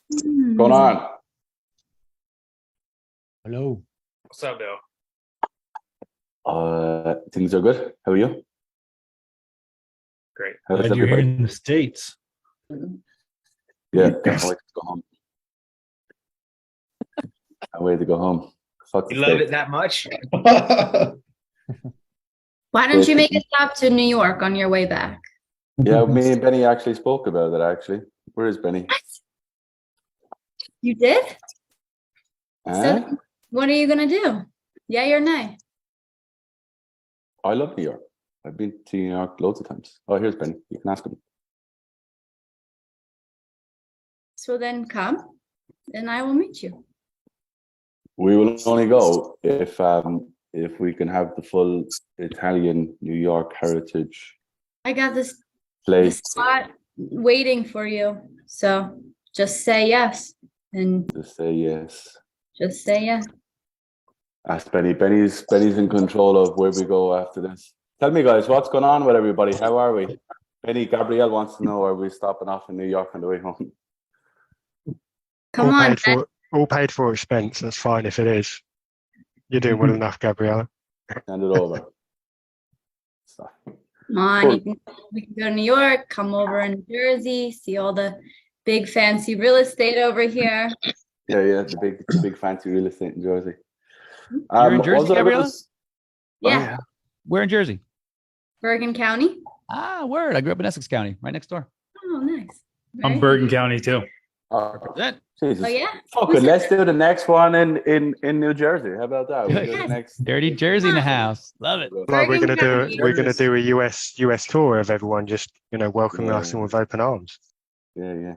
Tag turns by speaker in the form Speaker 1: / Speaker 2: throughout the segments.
Speaker 1: What's going on?
Speaker 2: Hello.
Speaker 3: What's up, Bill?
Speaker 1: Things are good. How are you?
Speaker 3: Great.
Speaker 1: How's
Speaker 2: Glad you're here
Speaker 1: everybody?
Speaker 2: in the States.
Speaker 1: Yeah, can't wait to go home. Can't wait to go home. Fuck the
Speaker 3: You love
Speaker 1: States.
Speaker 3: it that much?
Speaker 4: Why don't you make a stop to New York on your way back?
Speaker 1: Yeah, me and Benny actually spoke about it, actually. Where is Benny?
Speaker 4: What? You did?
Speaker 1: Huh?
Speaker 4: So what are you gonna do? Yay or nay?
Speaker 1: I love New York. I've been to New York loads of times. Oh, here's Benny. You can ask him.
Speaker 4: So then come, and I will meet you.
Speaker 1: We will only go if we can have the full Italian New York heritage
Speaker 4: I got this
Speaker 1: place.
Speaker 4: spot waiting for you. So just say yes. And
Speaker 1: To say yes.
Speaker 4: just say yes.
Speaker 1: Ask Benny. Benny's in control of where we go after this. Tell me, guys, what's going on with everybody? How are we? Benny, Gabrielle wants to know, are we stopping off in New York on the way home?
Speaker 4: Come on, Ben.
Speaker 5: All paid for expense. That's fine if it is. You're doing well enough, Gabriella.
Speaker 1: Hand it over. So,
Speaker 4: Come on,
Speaker 1: cool.
Speaker 4: we can go to New York, come over in Jersey, see all the big fancy real estate over here.
Speaker 1: Yeah, the big fancy real estate in Jersey.
Speaker 2: You're in Jersey,
Speaker 1: also,
Speaker 2: Gabriella?
Speaker 4: Yeah,
Speaker 2: Where in Jersey?
Speaker 4: Bergen County.
Speaker 2: Ah, word. I grew up in Essex County, right next door.
Speaker 4: Oh, nice.
Speaker 3: I'm
Speaker 4: Right?
Speaker 3: Bergen County too.
Speaker 2: That
Speaker 1: Jesus.
Speaker 4: Oh, yeah?
Speaker 1: Fuck
Speaker 4: Who's
Speaker 1: it.
Speaker 4: it?
Speaker 1: Let's do the next one in New Jersey. How about that? We'll do the
Speaker 4: Yes.
Speaker 1: next.
Speaker 2: dirty Jersey in the house. Love it.
Speaker 5: Like we're
Speaker 4: Bergen
Speaker 5: gonna
Speaker 4: County.
Speaker 5: do a US tour of everyone just welcoming us in with open arms.
Speaker 1: Yeah.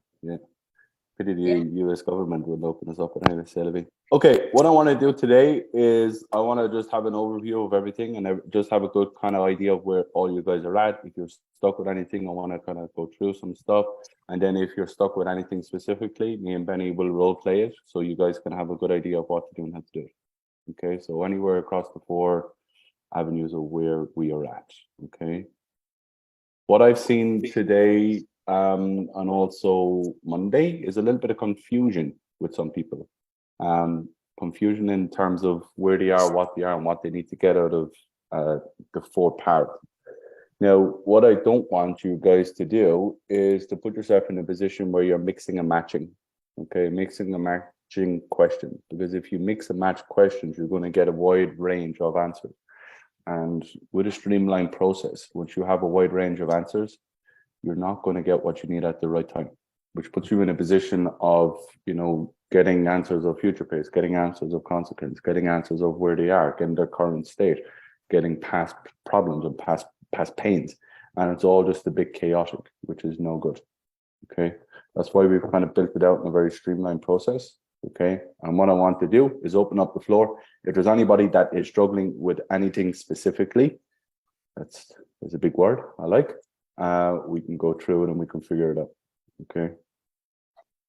Speaker 1: Pity the
Speaker 4: Yeah.
Speaker 1: US government would open us up anyway, Sylvie. Okay, what I want to do today is I want to just have an overview of everything and just have a good kind of idea of where all you guys are at. If you're stuck with anything, I want to kind of go through some stuff. And then if you're stuck with anything specifically, me and Benny will role play it so you guys can have a good idea of what to do and how to do it. Okay, so anywhere across the 4 avenues of where we are at. Okay. What I've seen today and also Monday is a little bit of confusion with some people. Confusion in terms of where they are, what they are, and what they need to get out of the 4 part. Now, what I don't want you guys to do is to put yourself in a position where you're mixing and matching. Okay, mixing and matching questions. Because if you mix and match questions, you're going to get a wide range of answers. And with a streamlined process, once you have a wide range of answers, you're not going to get what you need at the right time, which puts you in a position of, getting answers of future pace, getting answers of consequence, getting answers of where they are, getting their current state, getting past problems and past pains. And it's all just a bit chaotic, which is no good. Okay. That's why we've kind of built it out in a very streamlined process. Okay. And what I want to do is open up the floor. If there's anybody that is struggling with anything specifically, that's a big word I like. We can go through it and we can figure it out. Okay.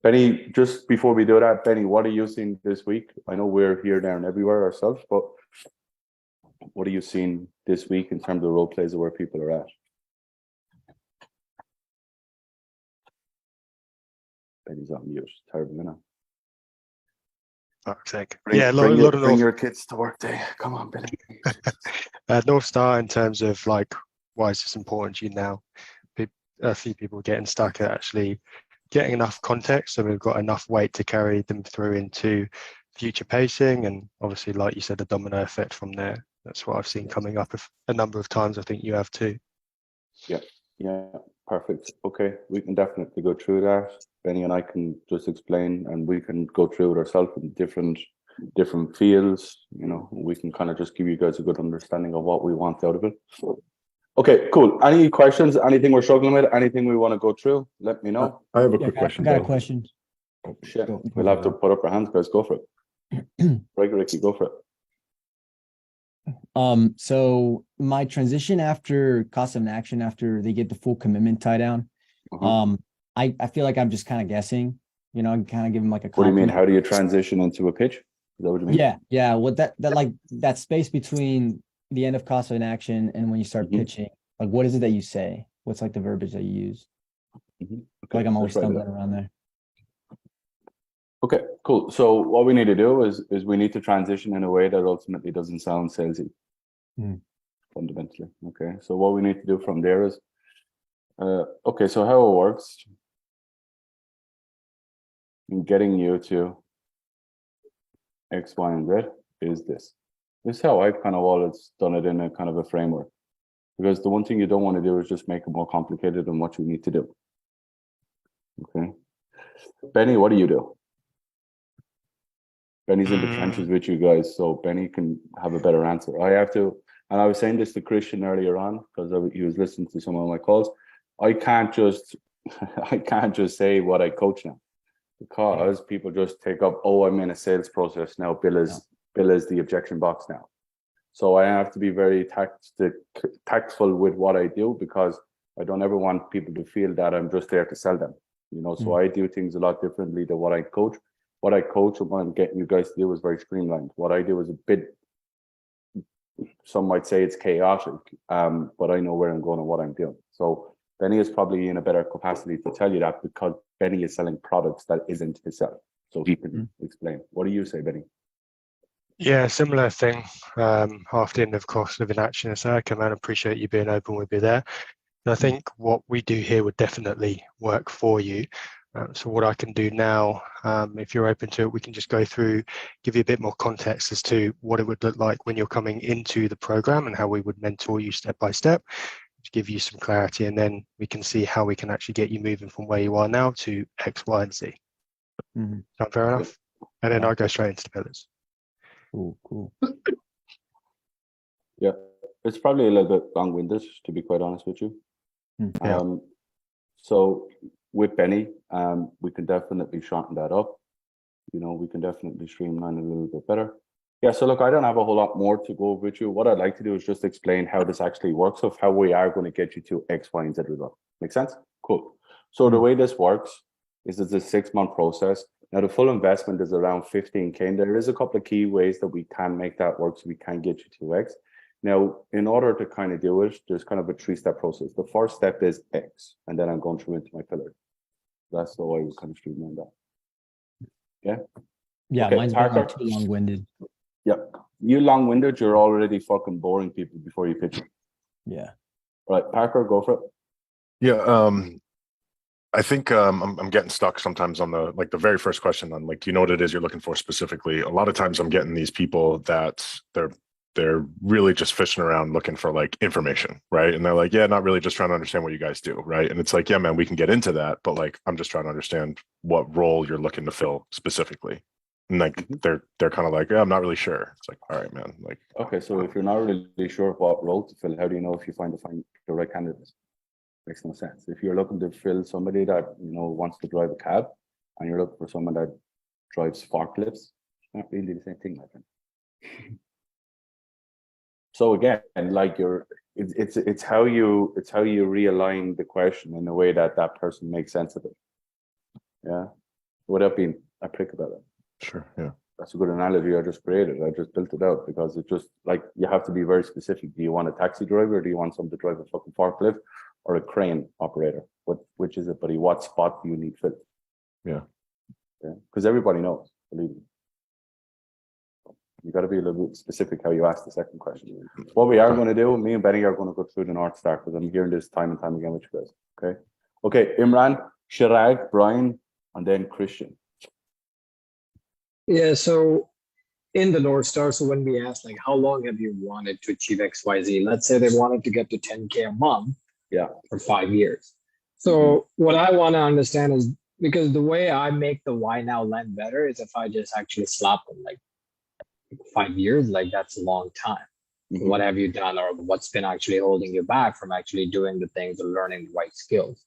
Speaker 1: Benny, just before we do that, Benny, what are you seeing this week? I know we're here, there, and everywhere ourselves, but what are you seeing this week in terms of role plays of where people are at? Benny's on mute. Terrible, you know.
Speaker 5: Fuck's sake.
Speaker 1: Bring your kids to work day. Come on, Benny.
Speaker 5: North Star in terms of like why is this important to you now? A few people getting stuck at actually getting enough context, so we've got enough weight to carry them through into future pacing, and obviously, like you said, the domino effect from there. That's what I've seen coming up a number of times. I think you have too.
Speaker 1: Yeah, perfect. Okay, we can definitely go through that. Benny and I can just explain, and we can go through it ourselves in different fields. We can kind of just give you guys a good understanding of what we want out of it. Okay, cool. Any questions? Anything we're struggling with? Anything we want to go through? Let me know.
Speaker 6: I have a quick question.
Speaker 2: I got a question.
Speaker 1: Oh, shit. We'll have to put up our hands, guys. Go for it. Ricky, go for it.
Speaker 7: So my transition after cost of action, after they get the full commitment tie down, I feel like I'm just kind of guessing, I can kind of give them like a
Speaker 1: What do you mean?
Speaker 7: compliment.
Speaker 1: How do you transition into a pitch? Is that what you mean?
Speaker 7: Yeah. What that like that space between the end of cost of action and when you start pitching, like what is it that you say? What's like the verbiage that you use?
Speaker 1: Okay,
Speaker 7: Like I'm always
Speaker 1: let's write it
Speaker 7: stumbling
Speaker 1: up.
Speaker 7: around there.
Speaker 1: Okay, cool. So what we need to do is we need to transition in a way that ultimately doesn't sound salesy. Fundamentally. Okay. So what we need to do from there is okay, so how it works in getting you to X, Y, and Z is this. This is how I've kind of always done it in a kind of a framework. Because the one thing you don't want to do is just make it more complicated than what you need to do. Okay. Benny, what do you do? Benny's in the trenches with you guys, so Benny can have a better answer. I have to, and I was saying this to Christian earlier on because he was listening to some of my calls. I can't just say what I coach now, because people just take up, oh, I'm in a sales process now. Bill is the objection box now. So I have to be very tactful with what I do, because I don't ever want people to feel that I'm just there to sell them. You know, so I do things a lot differently than what I coach. What I coach and what I'm getting you guys to do is very streamlined. What I do is a bit, some might say it's chaotic, but I know where I'm going and what I'm doing. So Benny is probably in a better capacity to tell you that, because Benny is selling products that isn't himself. So he can explain. What do you say, Benny?
Speaker 5: Yeah, similar thing. Half the end of cost of inaction. So I can appreciate you being open with me there. And I think what we do here would definitely work for you. So what I can do now, if you're open to it, we can just go through, give you a bit more context as to what it would look like when you're coming into the program and how we would mentor you step by step to give you some clarity. And then we can see how we can actually get you moving from where you are now to X, Y, and Z. Sound fair enough? And then I'll go straight into the pillars.
Speaker 7: Cool.
Speaker 1: Yeah, it's probably a little bit long-winded, to be quite honest with you. So with Benny, we can definitely shorten that up. You know, we can definitely streamline it a little bit better. Yeah, so look, I don't have a whole lot more to go with you. What I'd like to do is just explain how this actually works, of how we are going to get you to X, Y, and Z result. Make sense? Cool. So the way this works is it's a 6-month process. Now, the full investment is around 15K, and there is a couple of key ways that we can make that work so we can get you to X. Now, in order to kind of do it, there's kind of a 3-step process. The first step is X, and then I'm going through into my pillar. That's the way we kind of streamline that. Yeah?
Speaker 7: Yeah,
Speaker 1: Okay,
Speaker 7: mine's
Speaker 1: Parker.
Speaker 7: too long-winded.
Speaker 1: Yep. You long-winded, you're already fucking boring people before you pitch it.
Speaker 7: Yeah.
Speaker 1: Right, Parker, go for it.
Speaker 6: Yeah, I think I'm getting stuck sometimes on the very first question on do you know what it is you're looking for specifically? A lot of times I'm getting these people that they're really just fishing around looking for information, right? And they're like, yeah, not really, just trying to understand what you guys do, right? And it's like, yeah, man, we can get into that, but I'm just trying to understand what role you're looking to fill specifically. And they're kind of like, yeah, I'm not really sure. It's like, all right, man.
Speaker 1: Okay, so if you're not really sure what role to fill, how do you know if you find the right candidate? Makes no sense. If you're looking to fill somebody that wants to drive a cab, and you're looking for someone that drives forklifts, it's not really the same thing, my friend. So again, it's how you realign the question in a way that person makes sense of it. Yeah, without being a prick about it.
Speaker 6: Sure. Yeah.
Speaker 1: That's a good analogy I just created. I just built it out because it just you have to be very specific. Do you want a taxi driver, or do you want someone to drive a fucking forklift, or a crane operator? Which is it, buddy? What spot do you need filled?
Speaker 6: Yeah.
Speaker 1: Yeah. Because everybody knows, believe me. You got to be a little bit specific how you ask the second question. What we are going to do, me and Benny are going to go through the North Star, because I'm hearing this time and time again with you guys. Okay, Imran, Shirag, Brian, and then Christian.
Speaker 8: Yeah, so in the North Star, so when we ask how long have you wanted to achieve XYZ, let's say they wanted to get to 10K a month for 5 years. So what I want to understand is, because the way I make the why now land better is if I just actually slap them 5 years, that's a long time. What have you done, or what's been actually holding you back from actually doing the things or learning the right skills?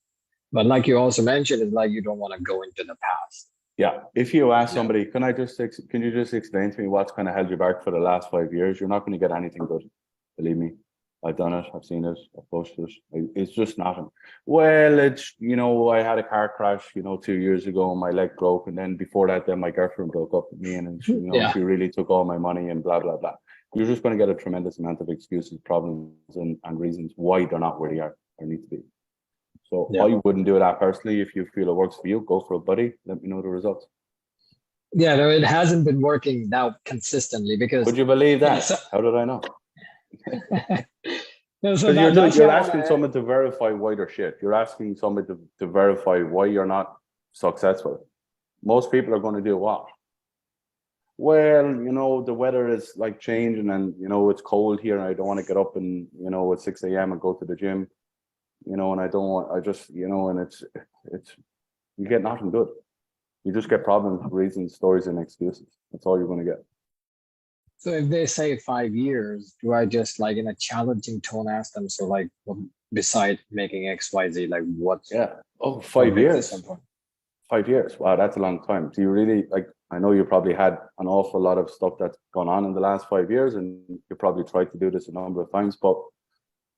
Speaker 8: But like you also mentioned, is you don't want to go into the past.
Speaker 1: Yeah, if you ask somebody, can you just explain to me what's kind of held you back for the last 5 years? You're not going to get anything good. Believe me, I've done it. I've seen it. I've posted it. It's just nothing. Well, it's, I had a car crash, 2 years ago, and my leg broke. And then before that, then my girlfriend broke up with me, and she really took all my money and blah, blah, blah. You're just going to get a tremendous amount of excuses, problems, and reasons why they're not where they are or need to be. So I wouldn't do that personally. If you feel it works for you, go for it, buddy. Let me know the results.
Speaker 8: Yeah, no, it hasn't been working now consistently because.
Speaker 1: Would you believe that?
Speaker 8: Yeah, so-
Speaker 1: How did I know?
Speaker 8: No, so
Speaker 1: Because
Speaker 8: that's
Speaker 1: you're
Speaker 8: why I
Speaker 1: asking
Speaker 8: wanna-
Speaker 1: someone to verify why they're shit. You're asking someone to verify why you're not successful. Most people are going to do what? Well, the weather is like changing and, it's cold here and I don't want to get up and, at 6 a.m. and go to the gym, and I don't want, I just, and it's, you get nothing good. You just get problems, reasons, stories, and excuses. That's all you're going to get.
Speaker 8: So if they say 5 years, do I just like in a challenging tone ask them? So like, beside making X, Y, Z, like what's
Speaker 1: Yeah. Oh,
Speaker 8: what
Speaker 1: 5
Speaker 8: makes it
Speaker 1: years.
Speaker 8: simple?
Speaker 1: 5 years. Wow, that's a long time. Do you really like? I know you probably had an awful lot of stuff that's gone on in the last 5 years, and you probably tried to do this a number of times. But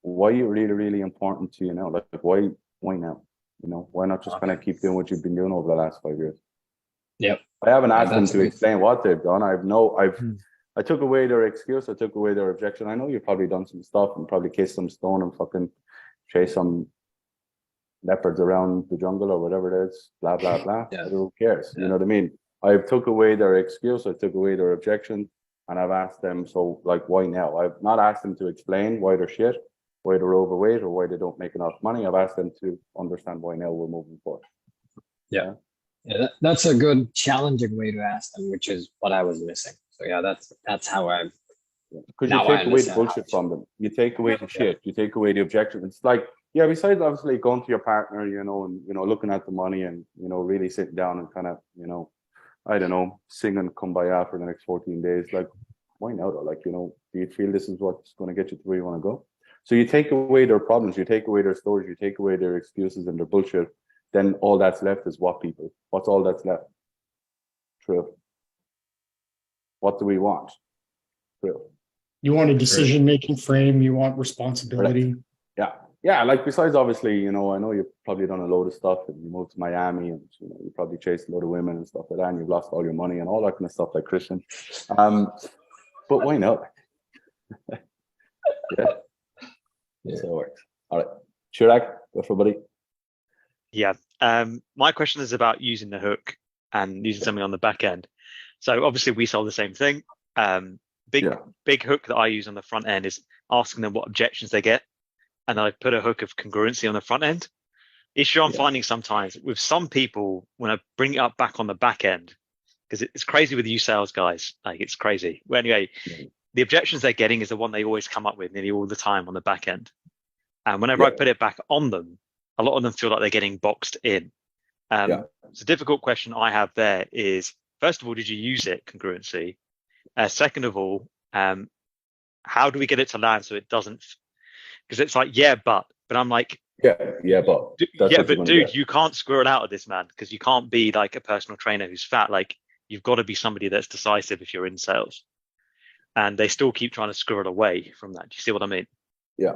Speaker 1: why are you really, really important to you now? Like why now? Why not just kind of keep doing what you've been doing over the last 5 years?
Speaker 8: Yep.
Speaker 1: I haven't asked them
Speaker 8: that's
Speaker 1: to
Speaker 8: good.
Speaker 1: explain what they've done. I took away their excuse. I took away their objection. I know you've probably done some stuff and probably kissed some stone and fucking chase some leopards around the jungle or whatever it is, blah, blah, blah.
Speaker 8: Yeah.
Speaker 1: But who cares?
Speaker 8: Yeah.
Speaker 1: You know what I mean? I took away their excuse. I took away their objection. And I've asked them, so like, why now? I've not asked them to explain why they're shit, why they're overweight, or why they don't make enough money. I've asked them to understand why now we're moving forward.
Speaker 8: Yeah, that's a good challenging way to ask them, which is what I was missing. So yeah, that's how I.
Speaker 1: Because
Speaker 8: Now
Speaker 1: you
Speaker 8: I
Speaker 1: take away the
Speaker 8: understand
Speaker 1: bullshit
Speaker 8: how
Speaker 1: from them. You take away the shit. You take away the objection. It's like, yeah, besides obviously going to your partner, and looking at the money and really sitting down and kind of, I don't know, singing Kumbaya for the next 14 days. Like, why not? Like, do you feel this is what's going to get you to where you want to go? So you take away their problems, you take away their stories, you take away their excuses and their bullshit. Then all that's left is what people? What's all that's left? True. What do we want? True.
Speaker 9: You want a decision-making frame. You want responsibility.
Speaker 1: Yeah. Like besides, obviously, I know you've probably done a load of stuff and you moved to Miami and you probably chased a load of women and stuff like that, and you've lost all your money and all that kind of stuff, like Christian. But why not? Yeah. So it works. All right, Chirag, go for buddy.
Speaker 10: Yeah. My question is about using the hook and using something on the back end. So obviously we sell the same thing. Big hook that I use on the front end is asking them what objections they get. And I put a hook of congruency on the front end. Issue I'm finding sometimes with some people when I bring it up back on the back end, because it's crazy with you sales guys. Like it's crazy. Well, anyway, the objections they're getting is the one they always come up with nearly all the time on the back end. And whenever I put it back on them, a lot of them feel like they're getting boxed in. So the difficult question I have there is, first of all, did you use it, congruency? Second of all, how do we get it to land so it doesn't? Because it's like, but I'm like,
Speaker 1: but
Speaker 10: dude, you can't squirrel out of this, man, because you can't be like a personal trainer who's fat. Like you've got to be somebody that's decisive if you're in sales. And they still keep trying to squirrel away from that. Do you see what I mean?
Speaker 1: Yeah.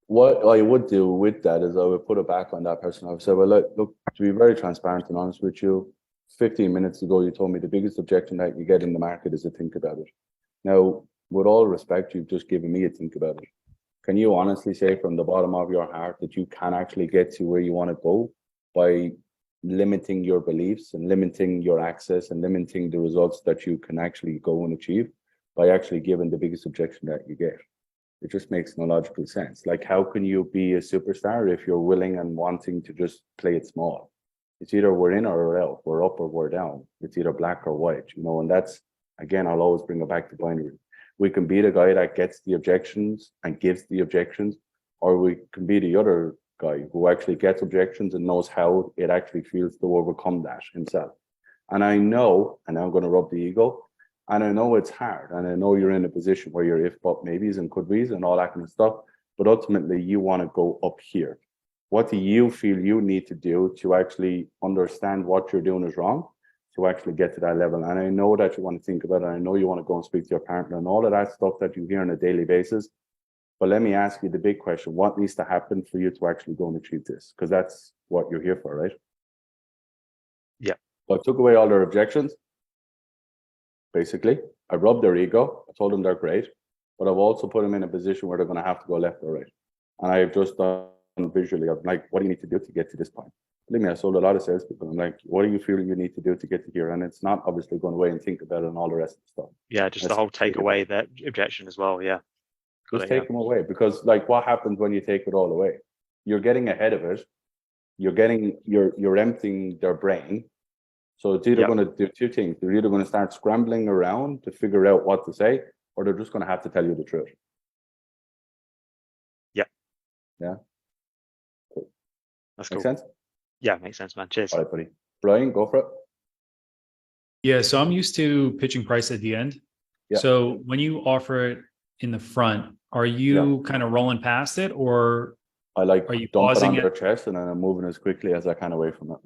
Speaker 1: What I would do with that is I would put it back on that person. I would say, well, look, to be very transparent and honest with you, 15 minutes ago, you told me the biggest objection that you get in the market is to think about it. Now, with all respect, you've just given me a think about it. Can you honestly say from the bottom of your heart that you can actually get to where you want to go by limiting your beliefs and limiting your access and limiting the results that you can actually go and achieve by actually giving the biggest objection that you get? It just makes no logical sense. Like, how can you be a superstar if you're willing and wanting to just play it small? It's either we're in or we're out, we're up or we're down. It's either black or white, and that's, again, I'll always bring it back to binary. We can be the guy that gets the objections and gives the objections, or we can be the other guy who actually gets objections and knows how it actually feels to overcome that himself. And I know, and I'm going to rub the ego, and I know it's hard, and I know you're in a position where you're if, but, maybes and could be's and all that kind of stuff, but ultimately you want to go up here. What do you feel you need to do to actually understand what you're doing is wrong, to actually get to that level? And I know that you want to think about it. I know you want to go and speak to your partner and all of that stuff that you hear on a daily basis. But let me ask you the big question. What needs to happen for you to actually go and achieve this? Because that's what you're here for, right?
Speaker 10: Yeah.
Speaker 1: So I took away all their objections. Basically, I rubbed their ego. I told them they're great, but I've also put them in a position where they're going to have to go left or right. And I've just done visually of like, what do you need to do to get to this point? Believe me, I sold a lot of salespeople. I'm like, what do you feel you need to do to get to here? And it's not obviously going away and think about it and all the rest of the stuff.
Speaker 10: Yeah, just the
Speaker 1: That's
Speaker 10: whole take away that objection as well. Yeah.
Speaker 1: Just take them away, because like what happens when you take it all away? You're getting ahead of it. You're emptying their brain. So it's either going to do two things. They're either going to start scrambling around to figure out what to say, or they're just going to have to tell you the truth.
Speaker 10: Yeah.
Speaker 1: Yeah. Cool.
Speaker 10: That's
Speaker 1: Make
Speaker 10: cool.
Speaker 1: sense?
Speaker 10: Yeah, makes sense, man. Cheers.
Speaker 1: All right, buddy. Brian, go for it.
Speaker 11: Yeah, so I'm used to pitching price at the end.
Speaker 1: Yeah.
Speaker 11: So when you offer it in the front, are you kind of rolling past it, or
Speaker 1: I like
Speaker 11: are you
Speaker 1: dump it
Speaker 11: pausing
Speaker 1: on
Speaker 11: it?
Speaker 1: their chest and then I'm moving as quickly as I can away from it.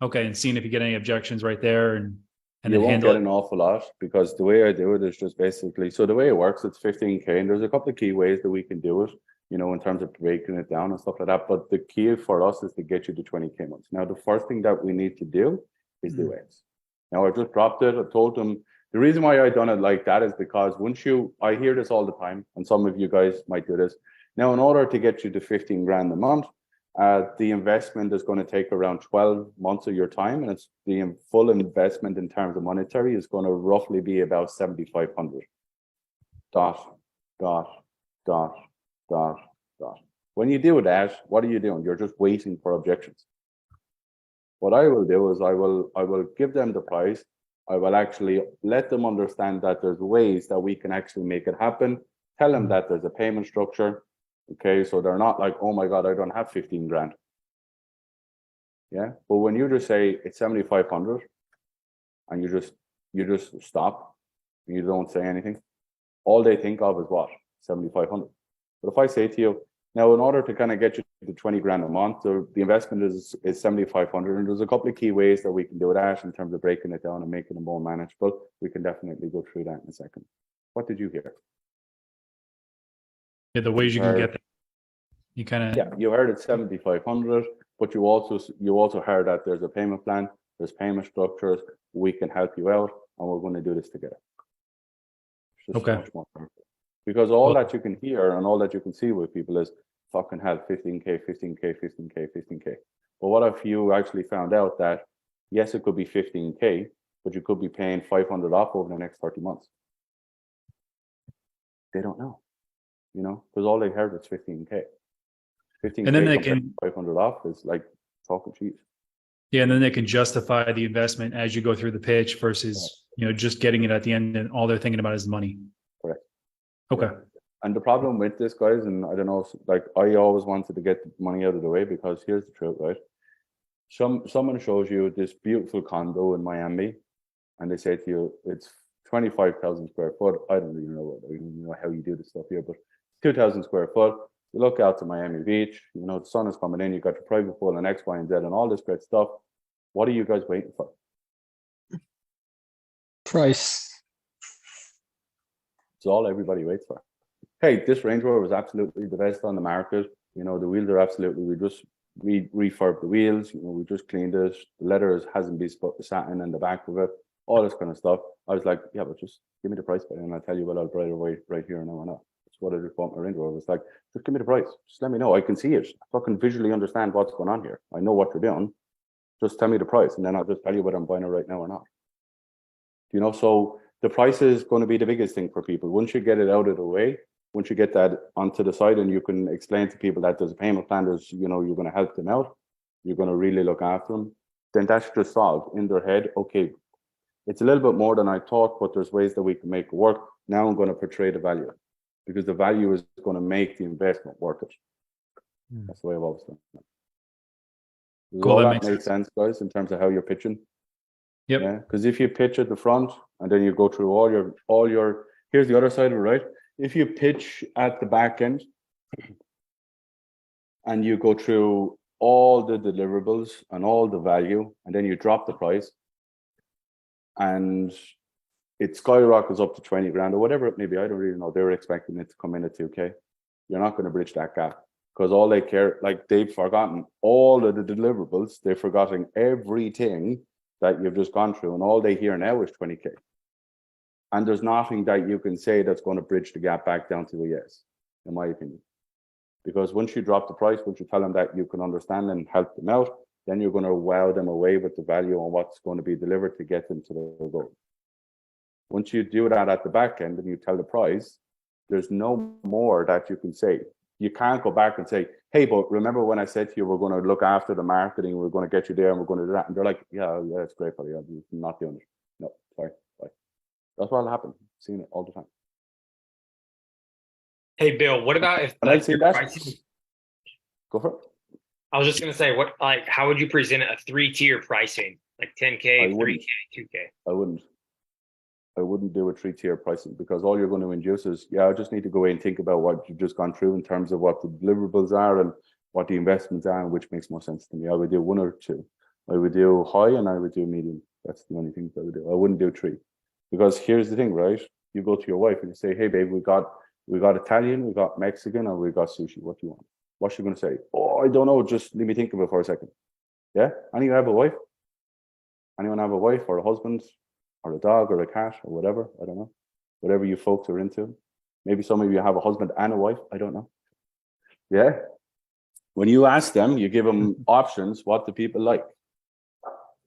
Speaker 11: Okay, and seeing if you get any objections right there, and
Speaker 1: You
Speaker 11: then
Speaker 1: won't
Speaker 11: handle
Speaker 1: get
Speaker 11: it.
Speaker 1: an awful lot, because the way I do it is just basically, so the way it works, it's 15K, and there's a couple of key ways that we can do it, you know, in terms of breaking it down and stuff like that. But the key for us is to get you to 20K months. Now, the first thing that we need to do is do ads. Now, I just dropped it. I told them the reason why I done it like that is because I hear this all the time, and some of you guys might do this. Now, in order to get you to 15 grand a month, the investment is going to take around 12 months of your time, and it's the full investment in terms of monetary is going to roughly be about 7,500. Dot, dot, dot, dot, dot. When you do that, what are you doing? You're just waiting for objections. What I will do is I will give them the price. I will actually let them understand that there's ways that we can actually make it happen. Tell them that there's a payment structure. Okay, so they're not like, oh my God, I don't have 15 grand. Yeah, but when you just say it's 7,500 and you just stop and you don't say anything, all they think of is what? 7,500. But if I say to you, now in order to kind of get you to 20 grand a month, the investment is 7,500, and there's a couple of key ways that we can do that in terms of breaking it down and making it more manageable. We can definitely go through that in a second. What did you hear?
Speaker 11: Yeah, the ways you can get there. You kind of
Speaker 1: you heard it's 7,500, but you also heard that there's a payment plan, there's payment structures, we can help you out, and we're going to do this together. It's just much more perfect. Because all that you can hear and all that you can see with people is fucking hell, 15K, 15K, 15K, 15K. But what if you actually found out that yes, it could be 15K, but you could be paying 500 off over the next 30 months? They don't know, you know, because all they heard was 15K. 15K
Speaker 11: and then they can
Speaker 1: 500 off is like talking cheese.
Speaker 11: Yeah, and then they can justify the investment as you go through the pitch versus just getting it at the end, and all they're thinking about is the money.
Speaker 1: Correct.
Speaker 11: Okay.
Speaker 1: And the problem with this, guys, and I don't know, like I always wanted to get the money out of the way, because here's the truth, right? Someone shows you this beautiful condo in Miami, and they say to you it's 25,000 square foot. I don't even know how you do this stuff here, but 2,000 square foot. You look out to Miami Beach, you know, the sun is coming in, you got your private pool and X, Y, and Z and all this great stuff. What are you guys waiting for?
Speaker 8: Price.
Speaker 1: It's all everybody waits for. Hey, this Range Rover was absolutely the best on the market. You know, the wheels are absolutely, we refurbed the wheels, you know, we just cleaned it. The leather hasn't been satin in the back of it, all this kind of stuff. I was like, yeah, but just give me the price, and I'll tell you what I'll buy right here and now or not. What I just bought my Range Rover. It's like, just give me the price. Just let me know. I can see it. I fucking visually understand what's going on here. I know what you're doing. Just tell me the price, and then I'll just tell you whether I'm buying it right now or not. You know, so the price is going to be the biggest thing for people. Once you get it out of the way, once you get that onto the side and you can explain to people that there's a payment plan, there's, you know, you're going to help them out, you're going to really look after them, then that's just solved in their head. Okay, it's a little bit more than I thought, but there's ways that we can make it work. Now I'm going to portray the value, because the value is going to make the investment worth it. That's the way I've always done it. Does all that make sense, guys, in terms of how you're pitching?
Speaker 11: Yep.
Speaker 1: Yeah, because if you pitch at the front and then you go through all your, here's the other side of it, right? If you pitch at the back end and you go through all the deliverables and all the value, and then you drop the price and it skyrockets up to 20 grand or whatever it may be. I don't really know. They were expecting it to come in at 2K. You're not going to bridge that gap, because all they care, like they've forgotten all of the deliverables. They've forgotten everything that you've just gone through, and all they hear now is 20K. And there's nothing that you can say that's going to bridge the gap back down to a yes, in my opinion. Because once you drop the price, once you tell them that you can understand and help them out, then you're going to wow them away with the value on what's going to be delivered to get them to their goal. Once you do that at the back end and you tell the price, there's no more that you can say. You can't go back and say, hey, but remember when I said to you, we're going to look after the marketing, we're going to get you there and we're going to do that. And they're like, yeah, it's great, buddy. I'm not doing it. No, sorry. Bye. That's what'll happen. I've seen it all the time.
Speaker 3: Hey, Bill, what about if
Speaker 1: Like your
Speaker 3: pricing?
Speaker 1: Go for it.
Speaker 3: I was just gonna say, how would you present a 3-tier pricing, like 10K, 3K, 2K?
Speaker 1: I wouldn't do a 3-tier pricing, because all you're going to induce is, yeah, I just need to go away and think about what you've just gone through in terms of what the deliverables are and what the investments are, and which makes more sense to me. I would do 1 or 2. I would do high and I would do medium. That's the only things I would do. I wouldn't do 3, because here's the thing, right? You go to your wife and you say, hey, babe, we got Italian, we got Mexican, and we got sushi. What do you want? What's she going to say? Oh, I don't know. Just let me think of it for a second. Yeah? Anyone have a wife? Anyone have a wife or a husband or a dog or a cat or whatever? I don't know. Whatever you folks are into. Maybe some of you have a husband and a wife. I don't know. Yeah? When you ask them, you give them options. What do people like?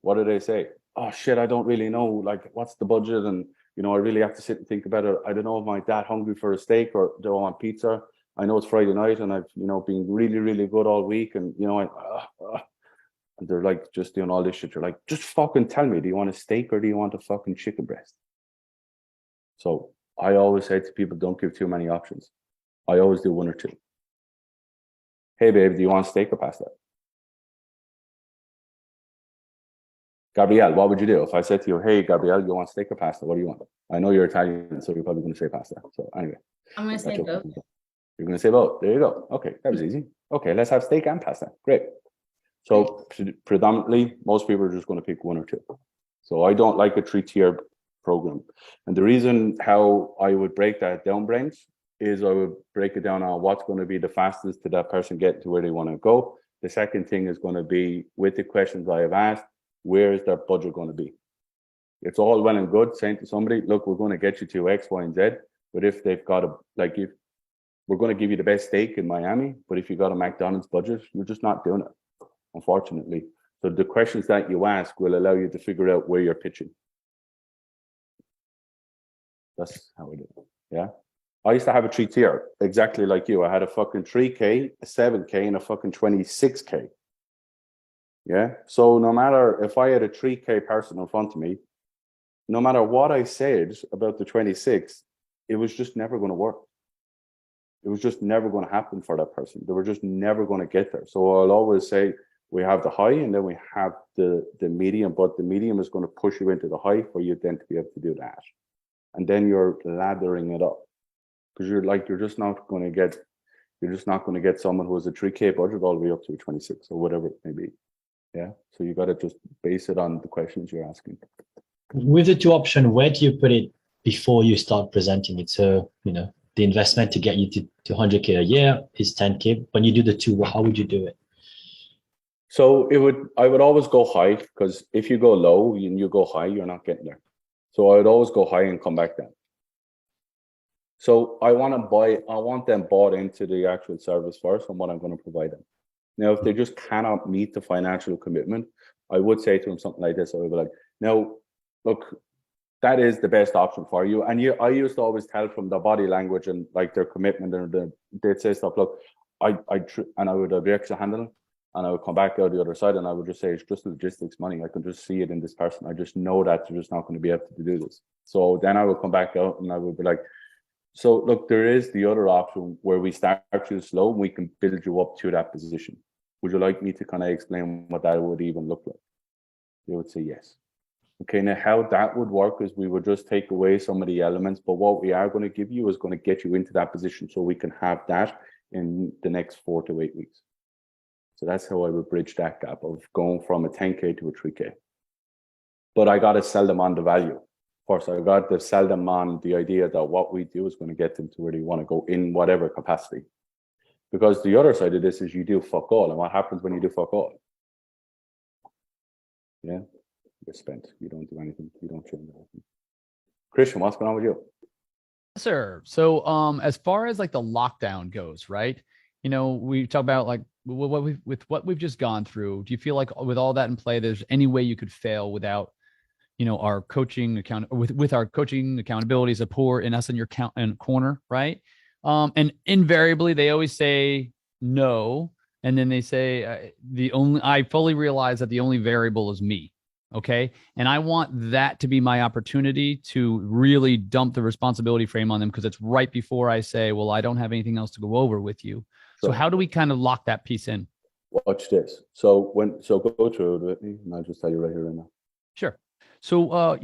Speaker 1: What do they say? Oh, shit, I don't really know. Like, what's the budget? And, you know, I really have to sit and think about it. I don't know if I'm that hungry for a steak or do I want pizza. I know it's Friday night and I've, you know, been really, really good all week. And, you know, and they're like just doing all this shit. You're like, just fucking tell me, do you want a steak or do you want a fucking chicken breast? So I always say to people, don't give too many options. I always do 1 or 2. Hey, babe, do you want steak or pasta? Gabrielle, what would you do? If I said to you, hey, Gabrielle, you want steak or pasta? What do you want? I know you're Italian, so you're probably going to say pasta. So anyway.
Speaker 4: I'm going to say both.
Speaker 1: You're going to say both. There you go. Okay, that was easy. Okay, let's have steak and pasta. Great. So predominantly, most people are just going to pick 1 or 2. So I don't like a 3-tier program. And the reason how I would break that down, Brains, is I would break it down on what's going to be the fastest to that person getting to where they want to go. The second thing is going to be, with the questions I have asked, where is their budget going to be? It's all well and good saying to somebody, look, we're going to get you to X, Y, and Z. But if they've got if we're going to give you the best steak in Miami, but if you got a McDonald's budget, you're just not doing it, unfortunately. So the questions that you ask will allow you to figure out where you're pitching. That's how we do it. Yeah. I used to have a 3-tier, exactly like you. I had a fucking 3K, a 7K, and a fucking 26K. Yeah. So no matter if I had a 3K person in front of me, no matter what I said about the 26, it was just never going to work. It was just never going to happen for that person. They were just never going to get there. So I'll always say we have the high and then we have the medium, but the medium is going to push you into the high for you then to be able to do that. And then you're laddering it up, because you're just not going to get someone who has a 3K budget all the way up to a 26 or whatever it may be. Yeah. So you got to just base it on the questions you're asking.
Speaker 12: With the 2 options, where do you put it before you start presenting it? So, you know, the investment to get you to 100K a year is 10K. When you do the 2, how would you do it?
Speaker 1: So I would always go high, because if you go low and you go high, you're not getting there. So I would always go high and come back down. So I want them bought into the actual service first and what I'm going to provide them. Now, if they just cannot meet the financial commitment, I would say to them something like this. I would be like, no, look, that is the best option for you. And I used to always tell from their body language and like their commitment, and they'd say stuff, look, and I would be extra handle, and I would come back out the other side and I would just say, it's just logistics money. I can just see it in this person. I just know that they're just not going to be able to do this. So then I would come back out and I would be like, so look, there is the other option where we start you slow and we can build you up to that position. Would you like me to kind of explain what that would even look like? They would say yes. Okay, now how that would work is we would just take away some of the elements, but what we are going to give you is going to get you into that position so we can have that in the next 4 to 8 weeks. So that's how I would bridge that gap of going from a 10K to a 3K. But I got to sell them on the value. First, I got to sell them on the idea that what we do is going to get them to where they want to go in whatever capacity. Because the other side of this is you do fuck all. And what happens when you do fuck all? Yeah, you're spent. You don't do anything. You don't change anything. Christian, what's going on with you?
Speaker 2: Sir. So as far as like the lockdown goes, right? we talk about like what we've just gone through. Do you feel like with all that in play, there's any way you could fail without, our coaching with our coaching accountability support and us in your corner, right? And invariably they always say no. And then they say I fully realize that the only variable is me. Okay. And I want that to be my opportunity to really dump the responsibility frame on them, because it's right before I say, well, I don't have anything else to go over with you. So how do we kind of lock that piece in?
Speaker 1: Watch this. So go through it with me, and I'll just tell you right here and now.
Speaker 2: Sure. So,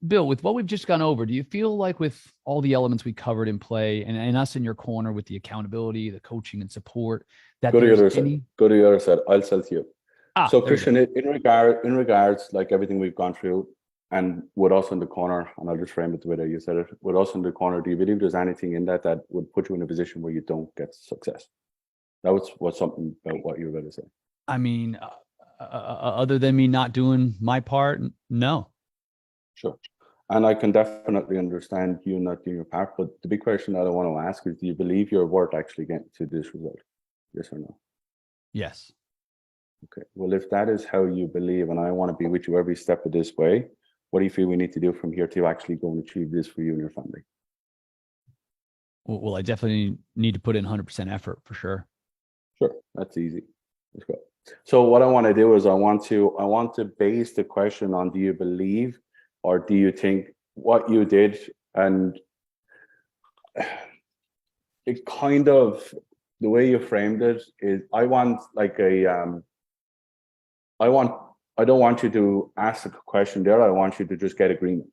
Speaker 2: Bill, with what we've just gone over, do you feel like with all the elements we covered in play and us in your corner with the accountability, the coaching and support, that
Speaker 1: go to the other side. Go to the other side. I'll sell to you. So Christian, in regards like everything we've gone through, and with us in the corner, and I'll just frame it the way that you said it, with us in the corner, do you believe there's anything in that would put you in a position where you don't get success? That was something about what you were going to say.
Speaker 2: I mean, other than me not doing my part, no.
Speaker 1: Sure. And I can definitely understand you not doing your part, but the big question that I want to ask is, do you believe you're worth actually getting to this result? Yes or no?
Speaker 2: Yes.
Speaker 1: Okay. Well, if that is how you believe, and I want to be with you every step of this way, what do you feel we need to do from here to actually go and achieve this for you and your family?
Speaker 2: Well, I definitely need to put in 100% effort for sure.
Speaker 1: Sure. That's easy. Let's go. So what I want to do is I want to base the question on, do you believe, or do you think what you did? And it kind of, the way you framed it is, I want like I don't want you to ask a question there. I want you to just get agreement.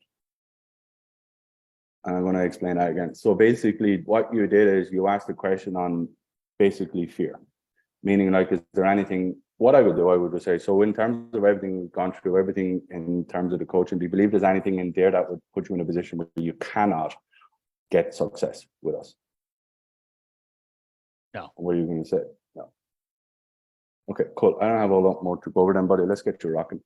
Speaker 1: And I'm going to explain that again. So basically what you did is you asked the question on basically fear, meaning like, is there anything, what I would do, I would just say, so in terms of everything we've gone through, everything in terms of the coaching, do you believe there's anything in there that would put you in a position where you cannot get success with us?
Speaker 2: No.
Speaker 1: What are you going to say? No. Okay, cool. I don't have a lot more to go over then, buddy. Let's get you rocking.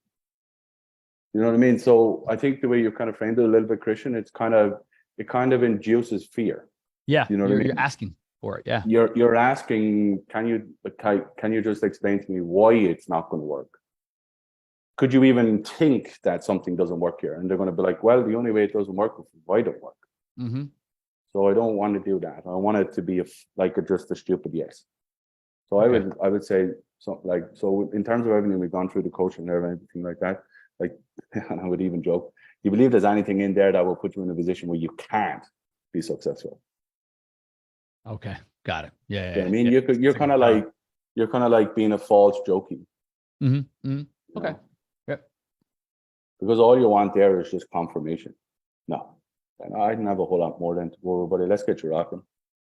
Speaker 1: You know what I mean? So I think the way you kind of framed it a little bit, Christian, it kind of induces fear.
Speaker 2: Yeah.
Speaker 1: You know what I mean?
Speaker 2: You're asking for it. Yeah.
Speaker 1: You're asking, can you just explain to me why it's not going to work? Could you even think that something doesn't work here? And they're going to be like, well, the only way it doesn't work is why it don't work.
Speaker 2: Mm-hmm.
Speaker 1: So I don't want to do that. I want it to be just a stupid yes. So
Speaker 2: Okay.
Speaker 1: I would say something like, so in terms of everything we've gone through, the coaching and everything like that, like, and I would even joke, do you believe there's anything in there that will put you in a position where you can't be successful?
Speaker 2: Okay. Got it. Yeah.
Speaker 1: You know what I mean, you're kind of like being a false joking.
Speaker 2: Mm-hmm. Mm-hmm. Okay. Yep.
Speaker 1: Because all you want there is just confirmation. No, and I didn't have a whole lot more than to go over, buddy. Let's get you rocking.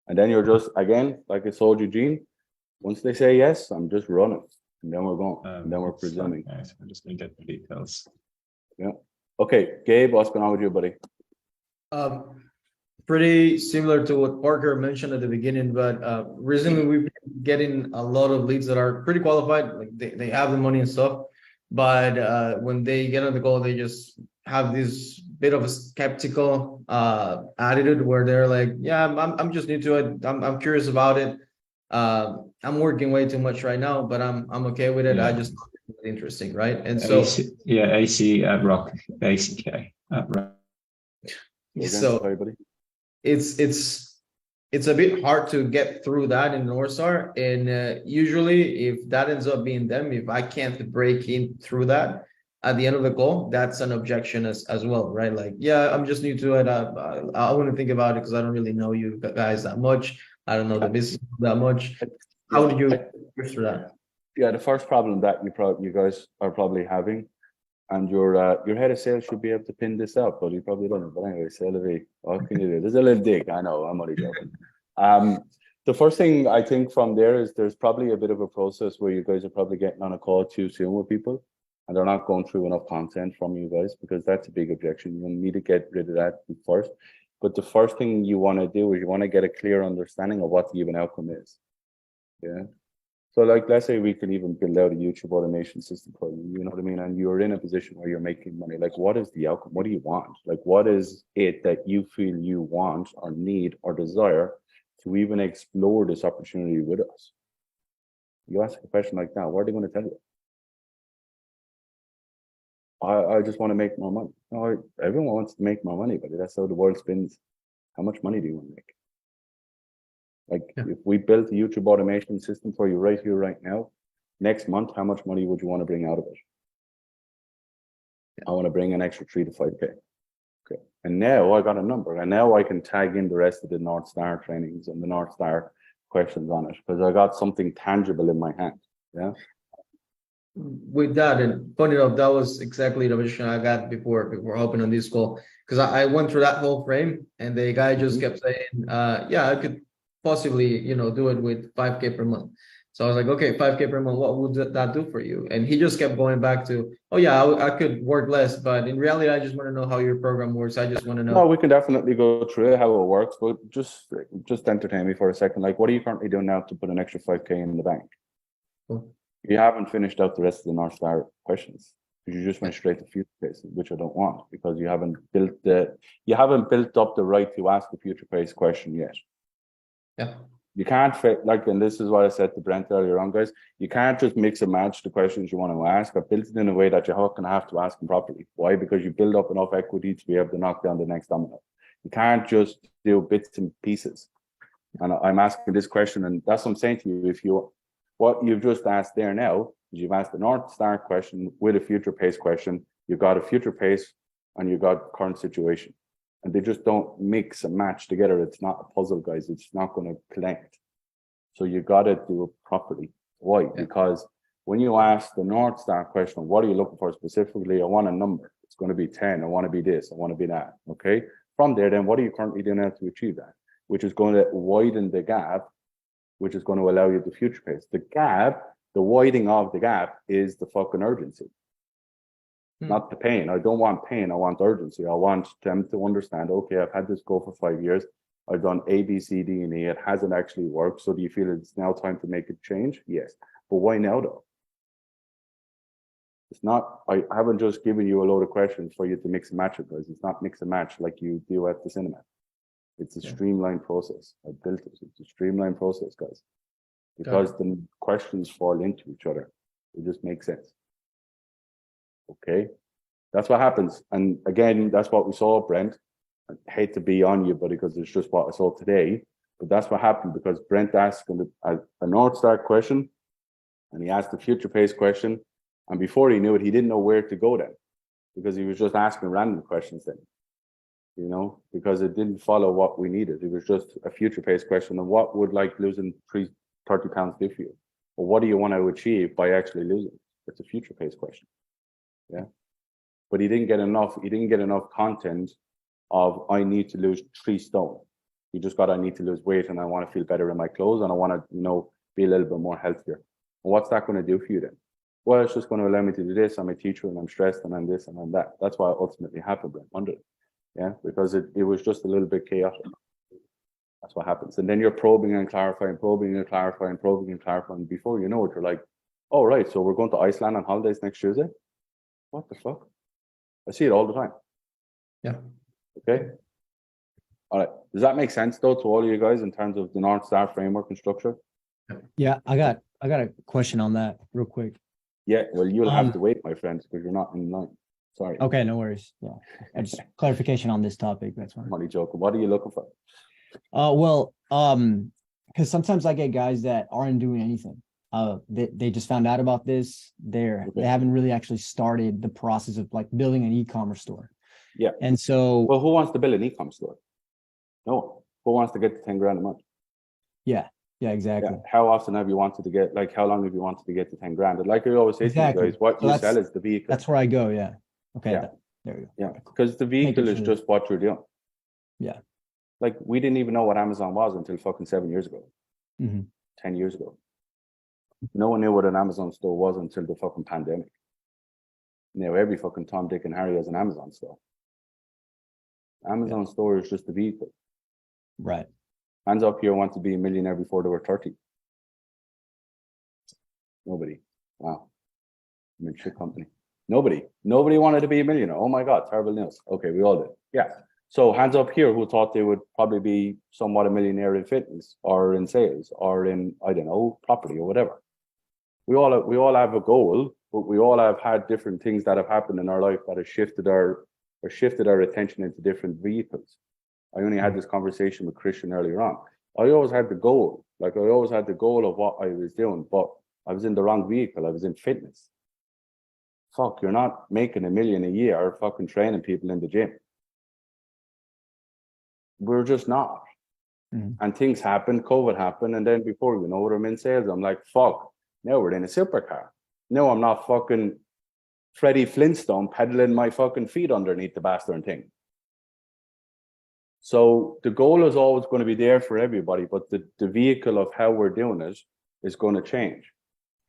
Speaker 1: And then you're just, again, like I told Eugene, once they say yes, I'm just running. And then we're going. And then we're presuming.
Speaker 13: Nice. I'm just going to get the details.
Speaker 1: Yeah. Okay, Gabe, what's going on with you, buddy?
Speaker 14: Pretty similar to what Parker mentioned at the beginning, but recently we've been getting a lot of leads that are pretty qualified. Like they have the money and stuff, but when they get on the call, they just have this bit of a skeptical attitude where they're like, yeah, I'm just new to it. I'm curious about it. I'm working way too much right now, but I'm okay with it.
Speaker 13: Yeah.
Speaker 14: I just thought it was interesting, right? And so
Speaker 13: AC at Rock, ACK at Rock.
Speaker 14: So it's a bit hard to get through that in North Star, and usually if that ends up being them, if I can't break in through that at the end of the call, that's an objection as well, right? Like, yeah, I'm just new to it. I want to think about it because I don't really know you guys that much. I don't know the business that much. How do you get through that?
Speaker 1: Yeah, the first problem that you guys are probably having, and your head of sales should be able to pin this out, but he probably doesn't. But anyway, Sylvie, what can you do? There's a little dig. I know, I'm only joking. The first thing I think from there is there's probably a bit of a process where you guys are probably getting on a call too soon with people, and they're not going through enough content from you guys, because that's a big objection. You need to get rid of that first. But the first thing you want to do is you want to get a clear understanding of what the even outcome is. Yeah. So like, let's say we can even build out a YouTube automation system for you, you know what I mean? And you're in a position where you're making money. Like, what is the outcome? What do you want? Like, what is it that you feel you want or need or desire to even explore this opportunity with us? You ask a question like that, what are they going to tell you? I just want to make more money. No, everyone wants to make more money, but that's how the world spins. How much money do you want to make? Like if we built a YouTube automation system for you right here, right now, next month, how much money would you want to bring out of it? I want to bring an extra 3 to 5K. Okay. And now I got a number, and now I can tag in the rest of the North Star trainings and the North Star questions on it because I got something tangible in my hand. Yeah.
Speaker 14: With that, and funny enough, that was exactly the vision I got before hopping on this call, because I went through that whole frame, and the guy just kept saying, yeah, I could possibly, do it with 5K per month. So I was like, okay, 5K per month, what would that do for you? And he just kept going back to, oh yeah, I could work less, but in reality, I just want to know how your program works. I just want to know.
Speaker 1: No, we can definitely go through how it works, but just entertain me for a second. Like, what are you currently doing now to put an extra 5K in the bank?
Speaker 14: Cool.
Speaker 1: You haven't finished out the rest of the North Star questions because you just went straight to future pace, which I don't want because you haven't built up the right to ask a future pace question yet.
Speaker 14: Yeah.
Speaker 1: You can't like, and this is what I said to Brent earlier on, guys. You can't just mix and match the questions you want to ask. I built it in a way that you're going to have to ask them properly. Why? Because you build up enough equity to be able to knock down the next domino. You can't just do bits and pieces. And I'm asking this question, and that's what I'm saying to you. What you've just asked there now is you've asked the North Star question with a future pace question. You've got a future pace and you've got current situation. And they just don't mix and match together. It's not a puzzle, guys. It's not going to connect. So you got to do it properly. Why? Yeah. Because when you ask the North Star question, what are you looking for specifically? I want a number. It's going to be 10. I want to be this. I want to be that. Okay. From there, then what are you currently doing now to achieve that? Which is going to widen the gap, which is going to allow you to future pace. The gap, the widening of the gap is the fucking urgency. Not the pain. I don't want pain. I want urgency. I want them to understand, okay, I've had this goal for 5 years. I've done A, B, C, D, and E. It hasn't actually worked. So do you feel it's now time to make a change? Yes. But why now though? It's not, I haven't just given you a load of questions for you to mix and match it, guys. It's not mix and match like you do at the cinema. It's a streamlined process. I built it. It's a streamlined process, guys. Because the questions fall into each other. It just makes sense. Okay, that's what happens. And again, that's what we saw, Brent. I hate to be on you, but because it's just what I saw today. But that's what happened because Brent asked a North Star question and he asked a future pace question. And before he knew it, he didn't know where to go then because he was just asking random questions then, because it didn't follow what we needed. It was just a future pace question. And what would like losing 30 pounds do for you? Or what do you want to achieve by actually losing? It's a future pace question. Yeah, but he didn't get enough content of I need to lose 3 stone. He just got I need to lose weight and I want to feel better in my clothes and I want to be a little bit more healthier. And what's that going to do for you then? Well, it's just going to allow me to do this. I'm a teacher and I'm stressed and I'm this and I'm that. That's why it ultimately happened, Brent. Yeah, because it was just a little bit chaotic. That's what happens. And then you're probing and clarifying, probing and clarifying, probing and clarifying. Before you know it, you're like, oh right, so we're going to Iceland on holidays next Tuesday. What the fuck? I see it all the time.
Speaker 14: Yeah.
Speaker 1: Okay. All right. Does that make sense though to all of you guys in terms of the North Star framework and structure?
Speaker 7: Yeah, I got a question on that real quick.
Speaker 1: Yeah, well, you'll have to wait, my friends, because you're not in line. Sorry.
Speaker 7: Okay, no worries. Yeah. Just clarification on this topic. That's fine.
Speaker 1: Money joking. What are you looking for?
Speaker 7: Because sometimes I get guys that aren't doing anything. They just found out about this. They haven't really actually started the process of like building an e-commerce store.
Speaker 1: Yeah.
Speaker 7: And so,
Speaker 1: well, who wants to build an e-commerce store? No. Who wants to get to 10 grand a month?
Speaker 7: Yeah. Yeah, exactly.
Speaker 1: Yeah. How often have you wanted to get, how long have you wanted to get to 10 grand? Like I always say to you guys, what you sell is the vehicle.
Speaker 7: That's where I go. Yeah. Okay.
Speaker 1: Yeah.
Speaker 7: There you go.
Speaker 1: Yeah. Because the vehicle is just what you're doing.
Speaker 7: Yeah.
Speaker 1: Like we didn't even know what Amazon was until fucking 7 years ago. 10 years ago. No one knew what an Amazon store was until the fucking pandemic. Now every fucking Tom, Dick, and Harry has an Amazon store. Amazon store is just a vehicle.
Speaker 7: Right.
Speaker 1: Hands up here want to be a millionaire before they were 30. Nobody. Wow. I'm in shit company. Nobody wanted to be a millionaire. Oh my God, terrible news. Okay, we all did. Yeah. So hands up here who thought they would probably be somewhat a millionaire in fitness or in sales or in, I don't know, property or whatever. We all have a goal, but we all have had different things that have happened in our life that have shifted our attention into different vehicles. I only had this conversation with Christian earlier on. I always had the goal, like I always had the goal of what I was doing, but I was in the wrong vehicle. I was in fitness. Fuck, you're not making $1 million a year fucking training people in the gym. We're just not. And things happened, COVID happened, and then before we know it, I'm in sales. I'm like, fuck, now we're in a supercar. No, I'm not fucking Freddie Flintstone pedaling my fucking feet underneath the bastard thing. So the goal is always going to be there for everybody, but the vehicle of how we're doing it is going to change.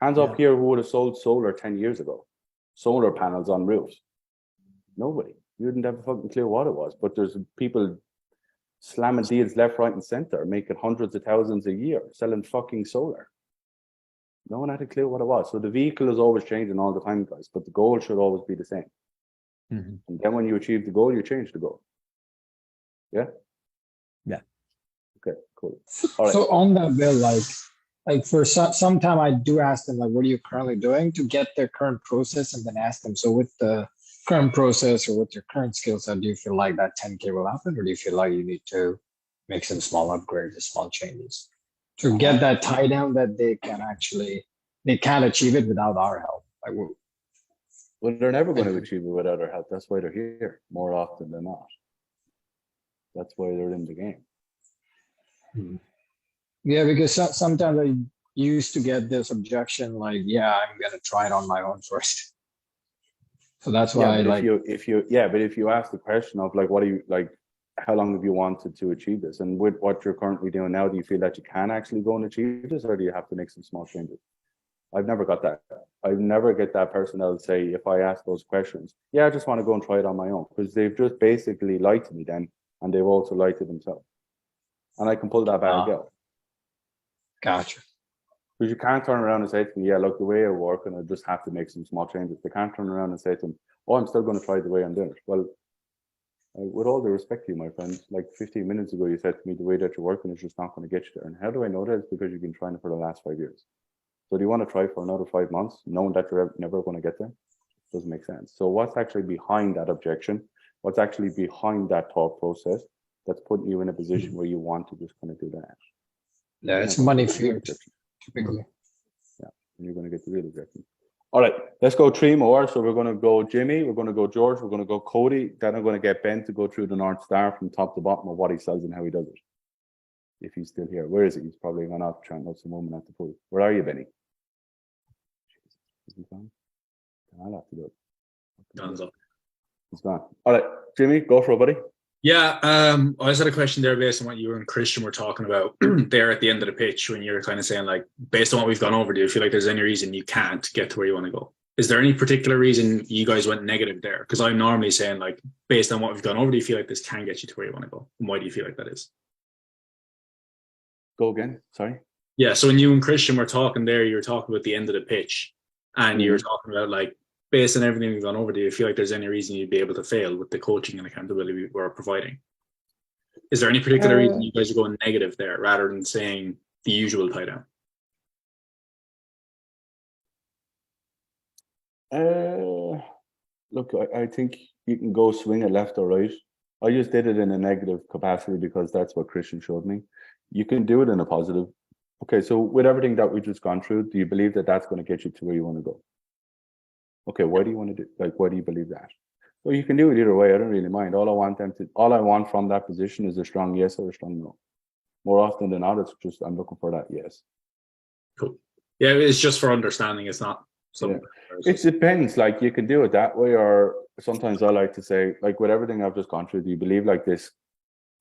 Speaker 1: Hands up here who would have sold solar 10 years ago. Solar panels on roofs. Nobody. You didn't have a fucking clue what it was, but there's people slamming deals left, right, and center, making hundreds of thousands a year, selling fucking solar. No one had a clue what it was. So the vehicle is always changing all the time, guys, but the goal should always be the same. And then when you achieve the goal, you change the goal. Yeah?
Speaker 7: Yeah.
Speaker 1: Okay, cool. All right.
Speaker 8: So on that bill, like for some time I do ask them, like, what are you currently doing to get their current process, and then ask them, so with the current process or with your current skill set, do you feel like that 10K will happen, or do you feel like you need to make some small upgrades or small changes to get that tie down that they can't achieve it without our help? Like,
Speaker 1: well, they're never going to achieve it without our help. That's why they're here more often than not. That's why they're in the game.
Speaker 8: Yeah, because sometimes I used to get this objection, like, yeah, I'm gonna try it on my own first. So that's why
Speaker 1: if you ask the question of like, what do you like, how long have you wanted to achieve this, and with what you're currently doing now, do you feel that you can actually go and achieve this, or do you have to make some small changes? I've never got that. I never get that person that will say, if I ask those questions, yeah, I just want to go and try it on my own, because they've just basically lied to me then, and they've also lied to themselves. And I can pull that back out.
Speaker 8: Gotcha.
Speaker 1: Because you can't turn around and say to me, yeah, look, the way I work, and I just have to make some small changes. They can't turn around and say to them, oh, I'm still going to try the way I'm doing it. Well, with all the respect to you, my friend, like 15 minutes ago, you said to me, the way that you're working is just not going to get you there. And how do I know that? It's because you've been trying it for the last 5 years. So do you want to try for another 5 months, knowing that you're never going to get there? Doesn't make sense. So what's actually behind that objection? What's actually behind that thought process that's putting you in a position where you want to just kind of do that?
Speaker 8: Yeah, it's money fear, typically.
Speaker 1: Yeah, and you're going to get the real objection. All right, let's go 3 more. So we're going to go Jimmy, we're going to go George, we're going to go Cody. Then I'm going to get Ben to go through the North Star from top to bottom of what he sells and how he does it. If he's still here. Where is he? He's probably gone off trying out some woman at the pool. Where are you, Benny? Is he gone? I'll have to do it. He's gone. All right, Jimmy, go for it, buddy.
Speaker 11: Yeah, I just had a question there based on what you and Christian were talking about there at the end of the pitch, when you were kind of saying, like, based on what we've gone over, do you feel like there's any reason you can't get to where you want to go? Is there any particular reason you guys went negative there? Because I'm normally saying, like, based on what we've gone over, do you feel like this can get you to where you want to go? And why do you feel like that is?
Speaker 1: Go again, sorry.
Speaker 11: Yeah, so when you and Christian were talking there, you were talking about the end of the pitch, and you were talking about, like, based on everything we've gone over, do you feel like there's any reason you'd be able to fail with the coaching and accountability we're providing? Is there any particular reason you guys are going negative there rather than saying the usual tie down?
Speaker 1: Look, I think you can go swing it left or right. I just did it in a negative capacity because that's what Christian showed me. You can do it in a positive. Okay, so with everything that we've just gone through, do you believe that that's going to get you to where you want to go? Okay, why do you want to do, like, why do you believe that? So you can do it either way. I don't really mind. All I want from that position is a strong yes or a strong no. More often than not, it's just, I'm looking for that yes.
Speaker 11: Cool. Yeah, it's just for understanding. It's not something.
Speaker 1: Yeah. It depends. Like, you can do it that way, or sometimes I like to say, like, with everything I've just gone through, do you believe like this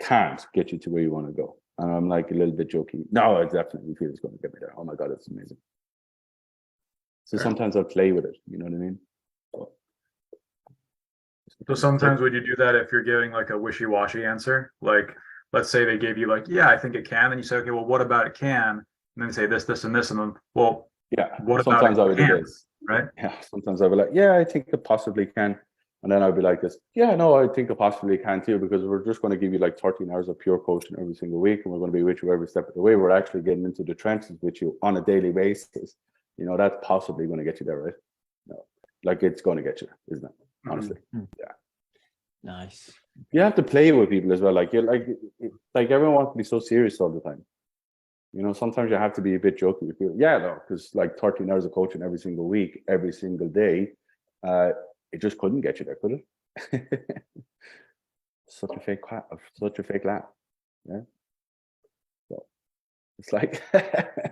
Speaker 1: can't get you to where you want to go? And I'm like a little bit joking. No, I definitely feel it's going to get me there. Oh my God, it's amazing. So sometimes I play with it, you know what I mean?
Speaker 15: So sometimes would you do that if you're giving like a wishy-washy answer? Like, let's say they gave you like, yeah, I think it can. And you say, okay, well, what about it can? And then say this, this, and this. And then, well,
Speaker 1: yeah,
Speaker 15: what
Speaker 1: sometimes
Speaker 15: about
Speaker 1: I would do this.
Speaker 15: Right?
Speaker 1: Yeah, sometimes I'll be like, yeah, I think it possibly can. And then I'll be like this, yeah, no, I think it possibly can too, because we're just going to give you like 13 hours of pure coaching every single week. And we're going to be with you every step of the way. We're actually getting into the trenches with you on a daily basis. You know, that's possibly going to get you there, right? No, like it's going to get you, isn't it? Honestly, yeah.
Speaker 7: Nice.
Speaker 1: You have to play with people as well. Like you're like everyone wants to be so serious all the time. You know, sometimes you have to be a bit jokey with people. Yeah, though, because like 13 hours of coaching every single week, every single day, it just couldn't get you there, could it? Such a fake laugh. Yeah. So it's like,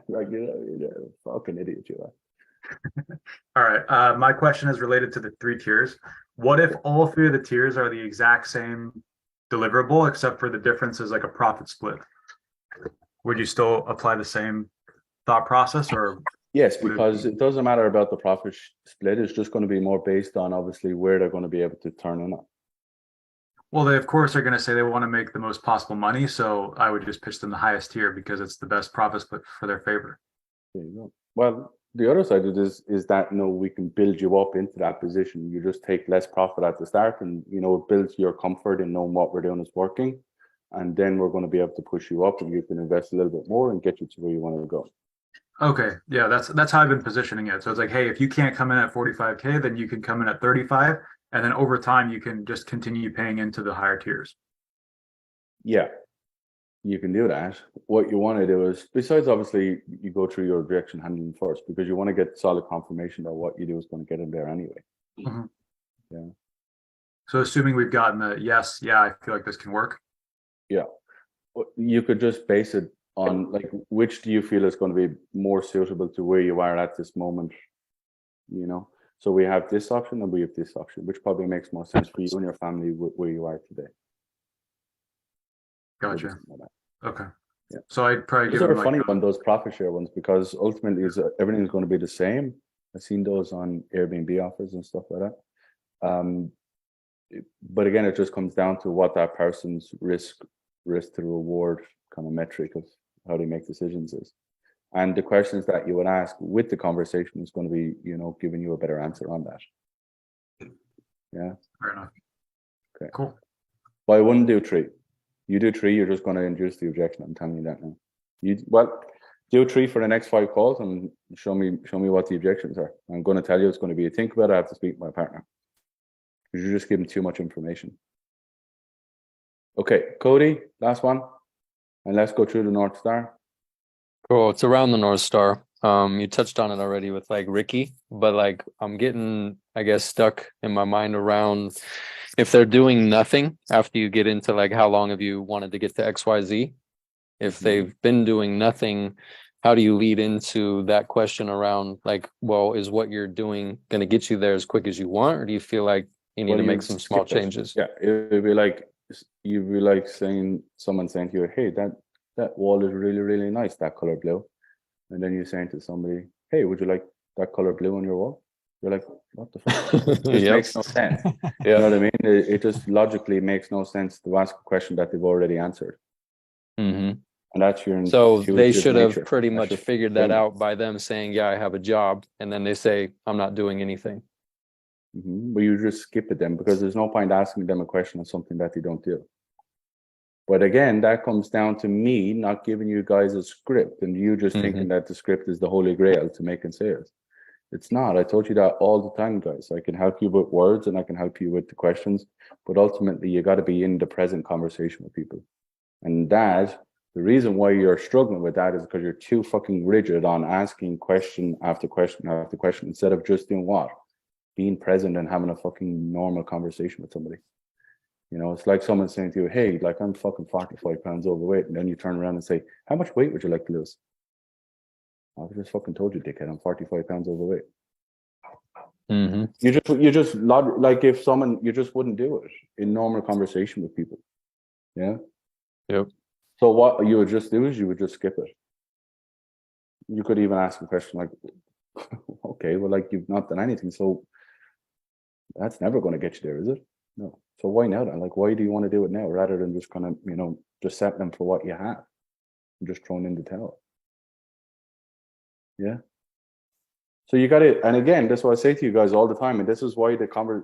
Speaker 1: like you're a fucking idiot, you are.
Speaker 15: All right. My question is related to the 3 tiers. What if all 3 of the tiers are the exact same deliverable, except for the difference is like a profit split? Would you still apply the same thought process, or?
Speaker 1: Yes, because it doesn't matter about the profit split. It's just going to be more based on obviously where they're going to be able to turn in on.
Speaker 15: Well, they of course are going to say they want to make the most possible money. So I would just pitch them the highest tier because it's the best profit split for their favor.
Speaker 1: There you go. Well, the other side of this is that, you know, we can build you up into that position. You just take less profit at the start, and, you know, it builds your comfort in knowing what we're doing is working. And then we're going to be able to push you up, and you can invest a little bit more and get you to where you want to go.
Speaker 15: Okay. Yeah, that's how I've been positioning it. So it's like, hey, if you can't come in at 45K, then you can come in at 35. And then over time, you can just continue paying into the higher tiers.
Speaker 1: Yeah, you can do that. What you want to do is, besides obviously, you go through your objection handling first, because you want to get solid confirmation that what you do is going to get in there anyway.
Speaker 15: Mm-hmm.
Speaker 1: Yeah.
Speaker 15: So assuming we've gotten the yes, yeah, I feel like this can work.
Speaker 1: Yeah. You could just base it on, like, which do you feel is going to be more suitable to where you are at this moment? You know, so we have this option and we have this option, which probably makes more sense for you and your family where you are today.
Speaker 15: Gotcha. Okay.
Speaker 1: Yeah.
Speaker 15: So I'd probably
Speaker 1: those
Speaker 15: give
Speaker 1: are
Speaker 15: them
Speaker 1: funny
Speaker 15: like
Speaker 1: one, those profit share ones, because ultimately everything's going to be the same. I've seen those on Airbnb offers and stuff like that. But again, it just comes down to what that person's risk to reward kind of metric of how they make decisions is. And the questions that you would ask with the conversation is going to be, you know, giving you a better answer on that. Yeah.
Speaker 15: Fair enough.
Speaker 1: Okay.
Speaker 15: Cool.
Speaker 1: But I wouldn't do 3. You do 3, you're just going to induce the objection. I'm telling you that now. Do 3 for the next 5 calls and show me what the objections are. I'm going to tell you it's going to be, think about it, I have to speak to my partner. Because you're just giving too much information. Okay, Cody, last one. And let's go through the North Star.
Speaker 16: Cool. It's around the North Star. You touched on it already with like Ricky, but like I'm getting, I guess, stuck in my mind around if they're doing nothing after you get into like how long have you wanted to get to XYZ? If they've been doing nothing, how do you lead into that question around like, well, is what you're doing going to get you there as quick as you want, or do you feel like you need to make some small changes?
Speaker 1: Yeah, it'd be like someone saying to you, hey, that wall is really, really nice, that color blue. And then you're saying to somebody, hey, would you like that color blue on your wall? You're like, what the fuck? It makes no sense. You know what I mean? It just logically makes no sense to ask a question that they've already answered.
Speaker 16: Mm-hmm.
Speaker 1: And that's your
Speaker 16: so they should have
Speaker 1: nature.
Speaker 16: pretty much figured that out by them saying, yeah, I have a job. And then they say, I'm not doing anything.
Speaker 1: Mm-hmm. But you just skip it then, because there's no point asking them a question on something that they don't do. But again, that comes down to me not giving you guys a script and you just thinking that the script is the holy grail to making sales. It's not. I told you that all the time, guys. I can help you with words and I can help you with the questions, but ultimately you got to be in the present conversation with people. And that, the reason why you're struggling with that is because you're too fucking rigid on asking question after question after question, instead of just doing what? Being present and having a fucking normal conversation with somebody. You know, it's like someone saying to you, hey, like I'm fucking 45 pounds overweight. And then you turn around and say, how much weight would you like to lose? I just fucking told you, dickhead, I'm 45 pounds overweight.
Speaker 16: Mm-hmm.
Speaker 1: You just like if someone, you just wouldn't do it in normal conversation with people. Yeah.
Speaker 16: Yep.
Speaker 1: So what you would just do is you would just skip it. You could even ask a question like, okay, well, like you've not done anything. So that's never going to get you there, is it? No. So why now then? Like, why do you want to do it now rather than just kind of, you know, just set them for what you have and just thrown in the towel? Yeah. So you got it. And again, that's what I say to you guys all the time. And this is why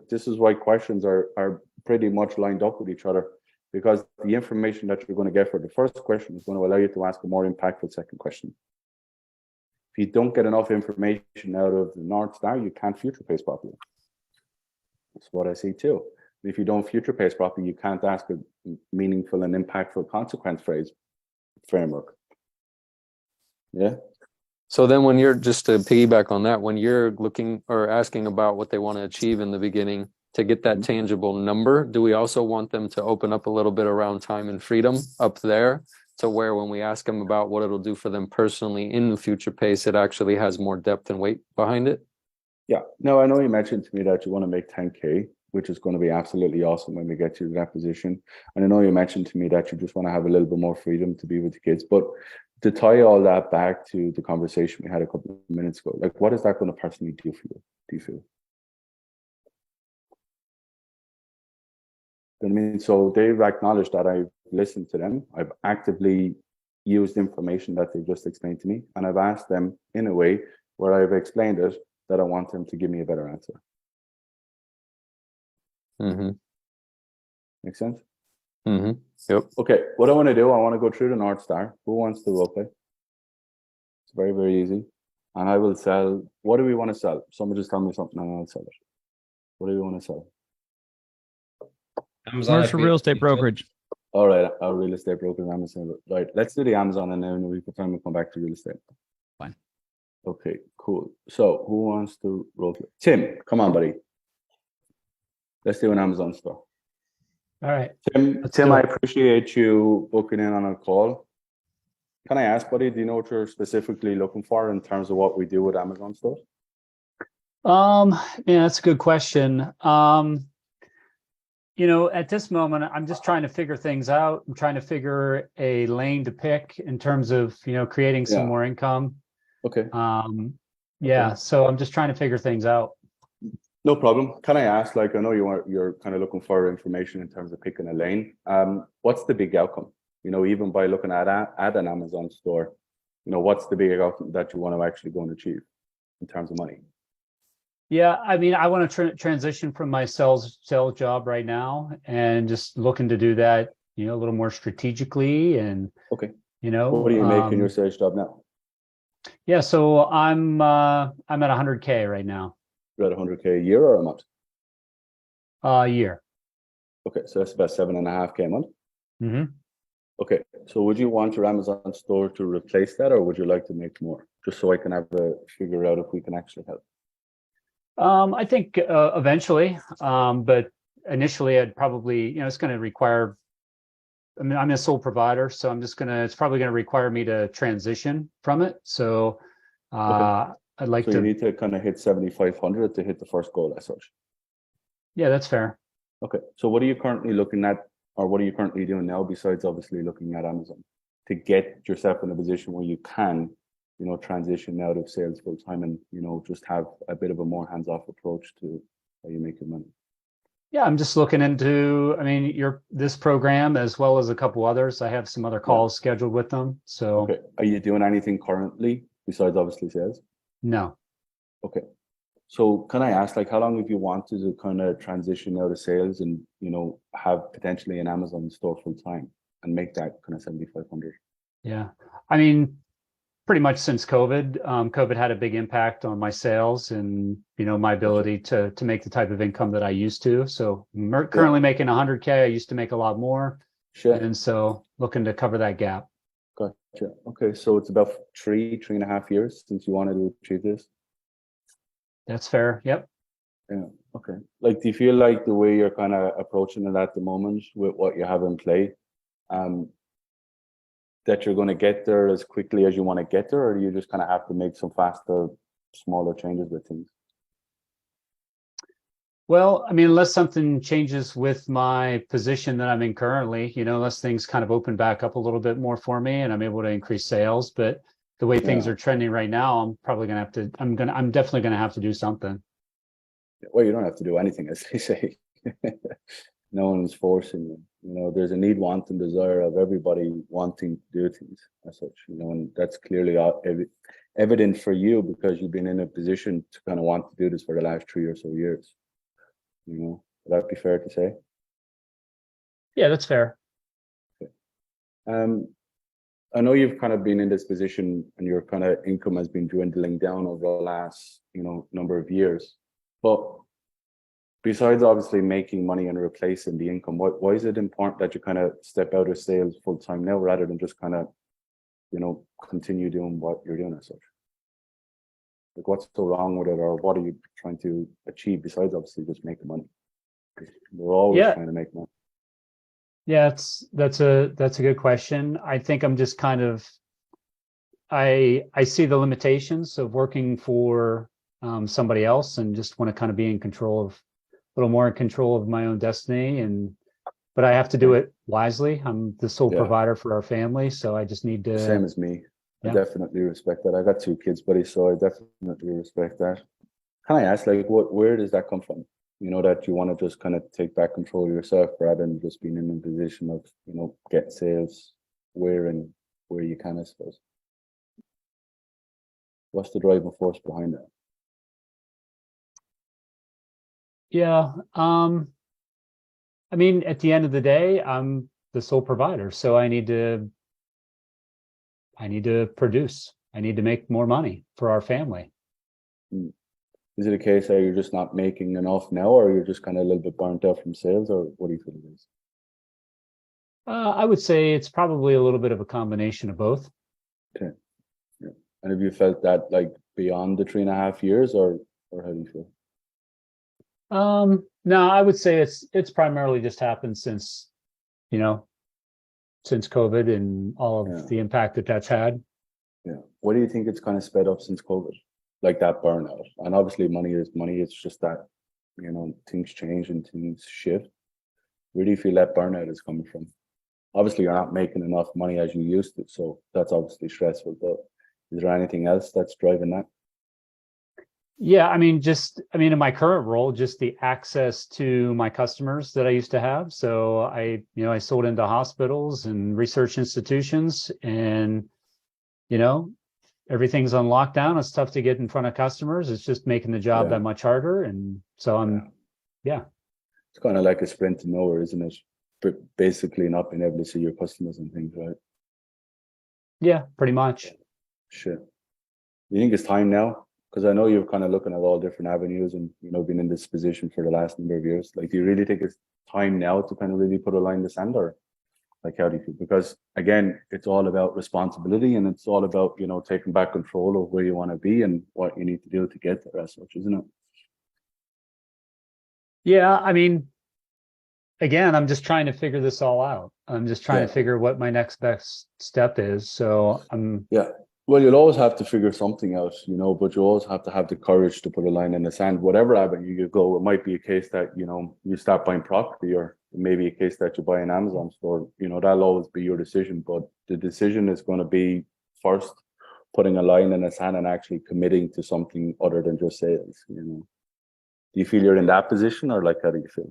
Speaker 1: this is why questions are pretty much lined up with each other, because the information that you're going to get for the first question is going to allow you to ask a more impactful second question. If you don't get enough information out of the North Star, you can't future pace properly. That's what I see too. If you don't future pace properly, you can't ask a meaningful and impactful consequence phrase framework. Yeah.
Speaker 16: So then when you're, just to piggyback on that, when you're looking or asking about what they want to achieve in the beginning to get that tangible number, do we also want them to open up a little bit around time and freedom up there, to where when we ask them about what it'll do for them personally in the future pace, it actually has more depth and weight behind it?
Speaker 1: Yeah. No, I know you mentioned to me that you want to make 10K, which is going to be absolutely awesome when we get you to that position. And I know you mentioned to me that you just want to have a little bit more freedom to be with the kids. But to tie all that back to the conversation we had a couple of minutes ago, like, what is that going to personally do for you, do you feel? I mean, so they've acknowledged that I've listened to them. I've actively used information that they just explained to me. And I've asked them in a way where I've explained it that I want them to give me a better answer.
Speaker 16: Mm-hmm.
Speaker 1: Make sense?
Speaker 16: Mm-hmm. Yep.
Speaker 1: Okay, what I want to do, I want to go through the North Star. Who wants to role play? It's very, very easy. And I will sell. What do we want to sell? Someone just tell me something and I'll sell it. What do we want to sell?
Speaker 2: Commercial real estate brokerage.
Speaker 1: All right, our real estate broker, Amazon. Right, let's do the Amazon and then we can time come back to real estate.
Speaker 2: Fine.
Speaker 1: Okay, cool. So who wants to role play? Tim, come on, buddy. Let's do an Amazon store.
Speaker 17: All right.
Speaker 1: Tim, I appreciate you booking in on a call. Can I ask, buddy, do you know what you're specifically looking for in terms of what we do with Amazon stores?
Speaker 17: Yeah, that's a good question. You know, at this moment, I'm just trying to figure things out. I'm trying to figure a lane to pick in terms of, you know, creating some more income.
Speaker 1: Okay.
Speaker 17: Yeah, so I'm just trying to figure things out.
Speaker 1: No problem. Can I ask, like, I know you're kind of looking for information in terms of picking a lane. What's the big outcome? You know, even by looking at an Amazon store, you know, what's the big outcome that you want to actually go and achieve in terms of money?
Speaker 17: Yeah, I mean, I want to transition from my sales job right now and just looking to do that, you know, a little more strategically and,
Speaker 1: okay,
Speaker 17: you know.
Speaker 1: What do you make in your sales job now?
Speaker 17: Yeah, so I'm at 100K right now.
Speaker 1: You're at 100K a year or a month?
Speaker 17: A year.
Speaker 1: Okay, so that's about 7.5K a month.
Speaker 17: Mm-hmm.
Speaker 1: Okay, so would you want your Amazon store to replace that, or would you like to make more? Just so I can have a figure out if we can actually help.
Speaker 17: I think eventually, but initially I'd probably, you know, it's going to require, I mean, I'm a sole provider, so it's probably going to require me to transition from it. So
Speaker 1: Okay.
Speaker 17: I'd like
Speaker 1: so
Speaker 17: to.
Speaker 1: You need to kind of hit 7,500 to hit the first goal as such.
Speaker 17: Yeah, that's fair.
Speaker 1: Okay, so what are you currently looking at, or what are you currently doing now besides obviously looking at Amazon to get yourself in a position where you can, you know, transition out of sales full time and, you know, just have a bit of a more hands-off approach to how you make your money?
Speaker 17: Yeah, I'm just looking into, I mean, this program as well as a couple others. I have some other calls scheduled with them. So
Speaker 1: okay, are you doing anything currently besides obviously sales?
Speaker 17: No.
Speaker 1: Okay, so can I ask, like, how long have you wanted to kind of transition out of sales and, you know, have potentially an Amazon store full time and make that kind of 7,500?
Speaker 17: Yeah, I mean, pretty much since COVID. COVID had a big impact on my sales and, you know, my ability to make the type of income that I used to. So currently making 100K, I used to make a lot more.
Speaker 1: Sure.
Speaker 17: And so looking to cover that gap.
Speaker 1: Gotcha. Okay, so it's about 3.5 years since you wanted to achieve this.
Speaker 17: That's fair. Yep.
Speaker 1: Yeah. Okay. Like, do you feel like the way you're kind of approaching it at the moment with what you have in play, that you're going to get there as quickly as you want to get there, or do you just kind of have to make some faster, smaller changes with things?
Speaker 17: Well, I mean, unless something changes with my position that I'm in currently, you know, unless things kind of open back up a little bit more for me and I'm able to increase sales. But the way things are trending right now, I'm probably going to have to, I'm definitely going to have to do something.
Speaker 1: Well, you don't have to do anything, as they say. No one's forcing you. You know, there's a need, want, and desire of everybody wanting to do things as such, you know, and that's clearly evident for you because you've been in a position to kind of want to do this for the last 3 or so years. You know, would that be fair to say?
Speaker 17: Yeah, that's fair.
Speaker 1: Okay. I know you've kind of been in this position and your kind of income has been dwindling down over the last, number of years. But besides obviously making money and replacing the income, why is it important that you kind of step out of sales full time now rather than just kind of, continue doing what you're doing as such? Like, what's so wrong with it, or what are you trying to achieve besides obviously just making money? We're always trying to make money.
Speaker 17: Yeah, that's a good question. I think I'm just kind of I see the limitations of working for somebody else and just want to kind of be in control of a little more in control of my own destiny, but I have to do it wisely. I'm the sole provider for our family, so I just need to.
Speaker 1: Same as me. I definitely respect that. I got 2 kids, buddy, so I definitely respect that. Can I ask, like, where does that come from? That you want to just kind of take back control of yourself rather than just being in a position of, get sales where you can, I suppose. What's the driving force behind that?
Speaker 17: Yeah. I mean, at the end of the day, I'm the sole provider, so I need to produce. I need to make more money for our family.
Speaker 1: Is it a case that you're just not making enough now, or you're just kind of a little bit burnt out from sales, or what do you feel it is?
Speaker 17: I would say it's probably a little bit of a combination of both.
Speaker 1: Okay. Yeah. And have you felt that like beyond the 3.5 years, or how do you feel?
Speaker 17: No, I would say it's primarily just happened since COVID and all of the impact that's had.
Speaker 1: Yeah. What do you think it's kind of sped up since COVID? Like that burnout. And obviously money is money. It's just that, things change and things shift. Where do you feel that burnout is coming from? Obviously you're not making enough money as you used to, so that's obviously stressful, but is there anything else that's driving that?
Speaker 17: Yeah, I mean, in my current role, just the access to my customers that I used to have. So I sold into hospitals and research institutions, and, everything's on lockdown. It's tough to get in front of customers. It's just making the job that much harder. And so
Speaker 1: It's kind of like a sprint to nowhere, isn't it? But basically not being able to see your customers and things, right?
Speaker 17: Yeah, pretty much.
Speaker 1: Shit. You think it's time now? Because I know you're kind of looking at all different avenues and, been in this position for the last number of years. Like, do you really think it's time now to kind of really put a line in the sand, or like, how do you feel? Because again, it's all about responsibility, and it's all about, taking back control of where you want to be and what you need to do to get there as such, isn't it?
Speaker 17: Yeah, I mean, again, I'm just trying to figure this all out. I'm just trying to figure what my next best step is. So
Speaker 1: well, you'll always have to figure something out, but you always have to have the courage to put a line in the sand. Whatever avenue you go, it might be a case that, you start buying property, or maybe a case that you buy an Amazon store. That'll always be your decision, but the decision is going to be first putting a line in the sand and actually committing to something other than just sales. Do you feel you're in that position, or like, how do you feel?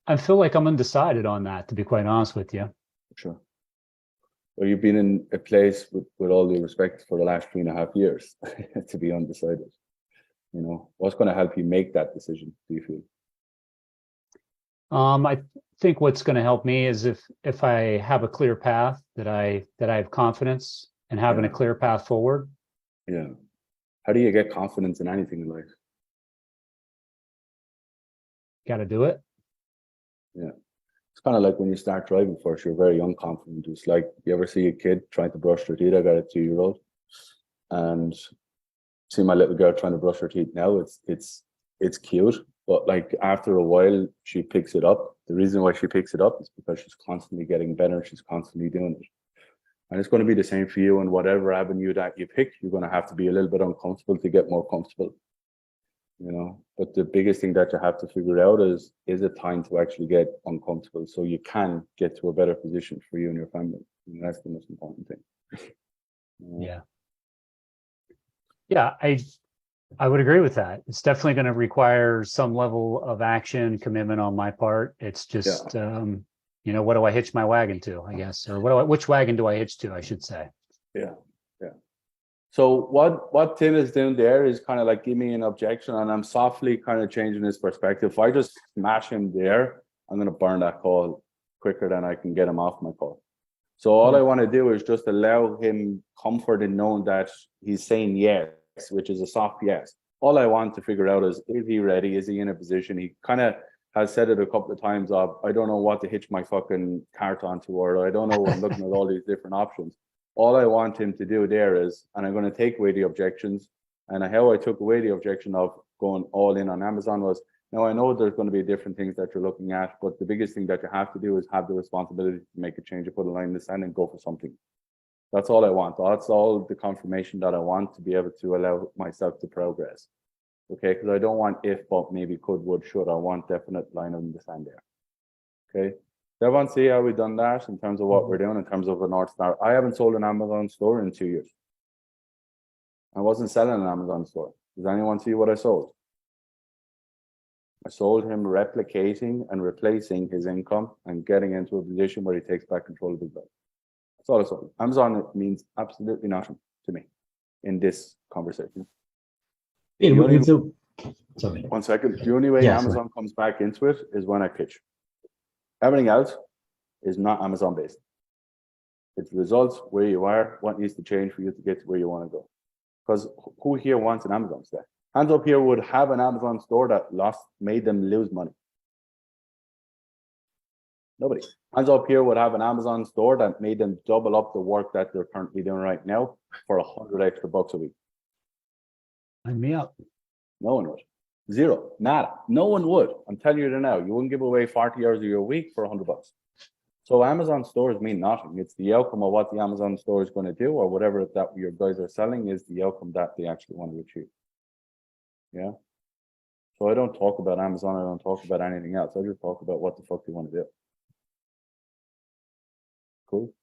Speaker 17: I feel like I'm undecided on that, to be quite honest with you.
Speaker 1: Sure. Well, you've been in a place, with all due respect, for the last 3.5 years to be undecided. What's going to help you make that decision, do you feel?
Speaker 17: I think what's going to help me is if I have a clear path, that I have confidence and having a clear path forward.
Speaker 1: Yeah. How do you get confidence in anything in life?
Speaker 17: Got to do it.
Speaker 1: Yeah. It's kind of like when you start driving first, you're very unconfident. It's like, you ever see a kid trying to brush their teeth? I got a 2-year-old, and see my little girl trying to brush her teeth now. It's cute, but like after a while, she picks it up. The reason why she picks it up is because she's constantly getting better. She's constantly doing it. And it's going to be the same for you. And whatever avenue that you pick, you're going to have to be a little bit uncomfortable to get more comfortable. But the biggest thing that you have to figure out is it time to actually get uncomfortable so you can get to a better position for you and your family. And that's the most important thing.
Speaker 17: Yeah, I would agree with that. It's definitely going to require some level of action, commitment on my part. It's just, what do I hitch my wagon to, I guess, or which wagon do I hitch to, I should say.
Speaker 1: Yeah. So what Tim is doing there is kind of like give me an objection, and I'm softly kind of changing his perspective. If I just smash him there, I'm going to burn that call quicker than I can get him off my call. So all I want to do is just allow him comfort in knowing that he's saying yes, which is a soft yes. All I want to figure out is he ready? Is he in a position? He kind of has said it a couple of times of, I don't know what to hitch my fucking cart onto, or I don't know, I'm looking at all these different options. All I want him to do there is, and I'm going to take away the objections, and how I took away the objection of going all in on Amazon was, now I know there's going to be different things that you're looking at, but the biggest thing that you have to do is have the responsibility to make a change, to put a line in the sand and go for something. That's all I want. That's all the confirmation that I want to be able to allow myself to progress. Okay, because I don't want if, but, maybe, could, would, should. I want definite line in the sand there. Okay. Does everyone see how we've done that in terms of what we're doing in terms of a North Star? I haven't sold an Amazon store in 2 years. I wasn't selling an Amazon store. Does anyone see what I sold? I sold him replicating and replacing his income and getting into a position where he takes back control of his life. That's all I sold. Amazon means absolutely nothing to me in this conversation.
Speaker 12: Sorry.
Speaker 1: 1 second. The only way Amazon comes back into it is when I pitch. Everything else is not Amazon based. It's results, where you are, what needs to change for you to get to where you want to go. Because who here wants an Amazon store? Hands up here would have an Amazon store that made them lose money. Nobody. Hands up here would have an Amazon store that made them double up the work that they're currently doing right now for $100 extra a week.
Speaker 17: Sign me up.
Speaker 1: No one would. Zero. Nada. No one would. I'm telling you now. You wouldn't give away 40 hours of your week for $100. So Amazon stores mean nothing. It's the outcome of what the Amazon store is going to do, or whatever that your guys are selling is the outcome that they actually want to achieve. Yeah. So I don't talk about Amazon. I don't talk about anything else. I just talk about what the fuck they want to do. Cool.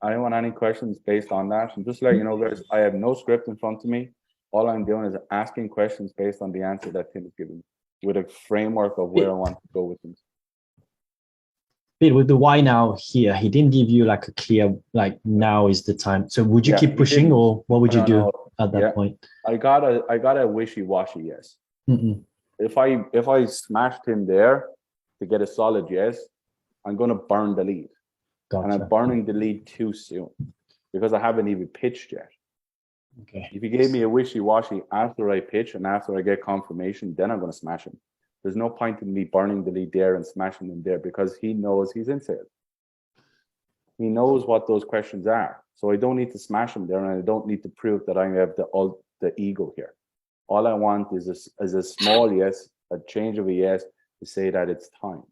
Speaker 1: Anyone, any questions based on that? And just to let you know, guys, I have no script in front of me. All I'm doing is asking questions based on the answer that Tim has given me, with a framework of where I want to go with things.
Speaker 12: Bill, with the why now here, he didn't give you like a clear, like, now is the time. So would you keep pushing, or what would you do at that point?
Speaker 1: I got a wishy-washy yes.
Speaker 12: Mm-mm.
Speaker 1: If I smashed him there to get a solid yes, I'm going to burn the lead.
Speaker 12: Gotcha.
Speaker 1: And I'm burning the lead too soon because I haven't even pitched yet.
Speaker 12: Okay.
Speaker 1: If he gave me a wishy-washy after I pitch and after I get confirmation, then I'm going to smash him. There's no point in me burning the lead there and smashing him there, because he knows he's in sales. He knows what those questions are. So I don't need to smash him there, and I don't need to prove that I have the ego here. All I want is a small yes, a change of a yes, to say that it's time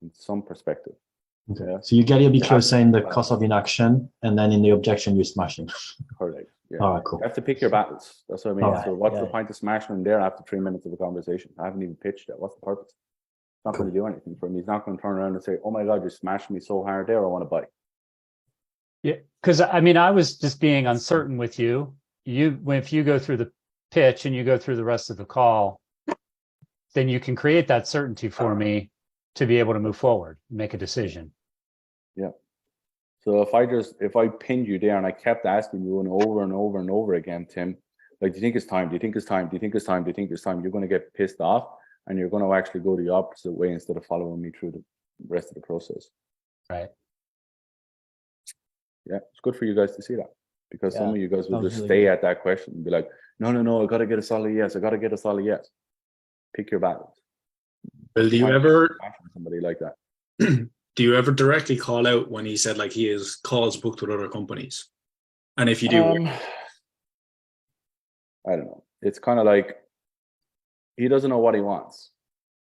Speaker 1: in some perspective.
Speaker 12: Okay.
Speaker 1: Yeah.
Speaker 12: So you get a bit closer in the cost of inaction, and then in the objection, you smash him.
Speaker 1: Correct. Yeah.
Speaker 12: All right, cool.
Speaker 1: You have to pick your battles. That's what I mean.
Speaker 12: All right.
Speaker 1: So what's the point of smashing him there after 3 minutes of a conversation? I haven't even pitched it. What's the purpose? It's not going to do anything for him. He's not going to turn around and say, oh my God, you smashed me so hard there, I want to buy.
Speaker 17: Yeah, because I mean, I was just being uncertain with you. If you go through the pitch and you go through the rest of the call, then you can create that certainty for me to be able to move forward, make a decision.
Speaker 1: Yeah. So if I pinned you there and I kept asking you over and over and over again, Tim, like, do you think it's time? Do you think it's time? Do you think it's time? Do you think it's time? You're going to get pissed off, and you're going to actually go the opposite way instead of following me through the rest of the process.
Speaker 17: Right.
Speaker 1: Yeah, it's good for you guys to see that, because some of you guys will just
Speaker 7: really
Speaker 1: stay
Speaker 7: good.
Speaker 1: at that question and be like, no, I got to get a solid yes. I got to get a solid yes. Pick your battles.
Speaker 11: Well, do you ever
Speaker 1: somebody like that?
Speaker 11: do you ever directly call out when he said like he has calls booked with other companies? And if you do,
Speaker 1: I don't know. It's kind of like he doesn't know what he wants.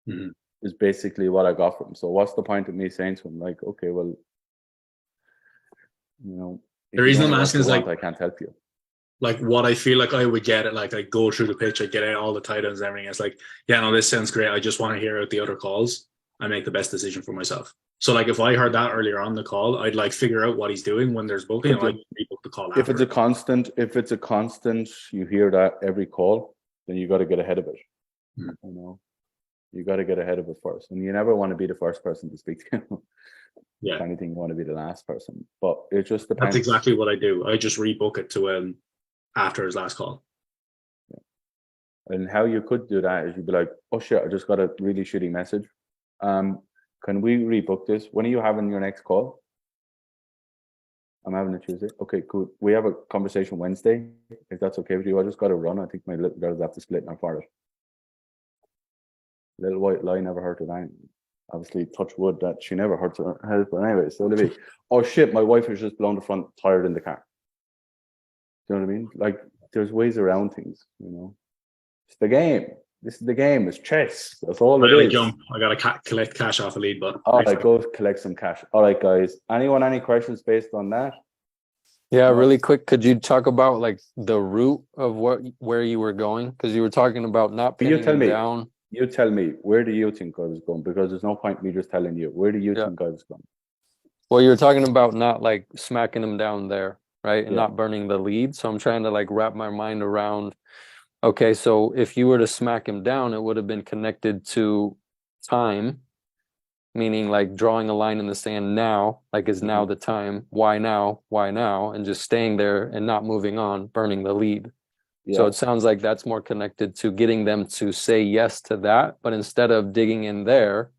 Speaker 11: Mm-hmm.
Speaker 1: Is basically what I got from him. So what's the point of me saying to him, like, okay, well, you know,
Speaker 11: the reason I'm asking is like,
Speaker 1: I can't help you.
Speaker 11: Like what I feel like I would get it, like I go through the pitch, I get out all the titles and everything. It's like, yeah, no, this sounds great. I just want to hear out the other calls. I make the best decision for myself. So like if I heard that earlier on the call, I'd like figure out what he's doing when there's booking. I'd rebook the call
Speaker 1: if it's a constant, you hear that every call, then you got to get ahead of it. You know, you got to get ahead of it first, and you never want to be the first person to speak to him.
Speaker 11: Yeah.
Speaker 1: If anything, you want to be the last person, but it just depends.
Speaker 11: That's exactly what I do. I just rebook it to after his last call.
Speaker 1: Yeah. And how you could do that is you'd be like, oh shit, I just got a really shitty message. Can we rebook this? When are you having your next call? I'm having a Tuesday. Okay, cool. We have a conversation Wednesday, if that's okay with you. I just got to run. I think my little girls have to split in our forest. Little white lie never hurt her. Obviously, touch wood that she never hurts her head. But anyway, so Libby. Oh shit, my wife has just blown the front tire in the car. Do you know what I mean? Like, there's ways around things, you know. It's the game. This is the game. It's chess. That's all it is.
Speaker 11: Jump. I gotta collect cash off a lead, but
Speaker 1: all right, go collect some cash. All right, guys. Anyone any questions based on that?
Speaker 16: Yeah, really quick. Could you talk about like the route of where you were going? Because you were talking about not pinning them down.
Speaker 1: You tell me, where do you think I was going? Because there's no point in me just telling you. Where do you think I was going?
Speaker 16: Well, you were talking about not like smacking them down there, right? And not burning the lead. So I'm trying to like wrap my mind around, okay, so if you were to smack him down, it would have been connected to time, meaning like drawing a line in the sand now, like is now the time? Why now? Why now? And just staying there and not moving on, burning the lead. Yeah. So it sounds like that's more connected to getting them to say yes to that. But instead of digging in there,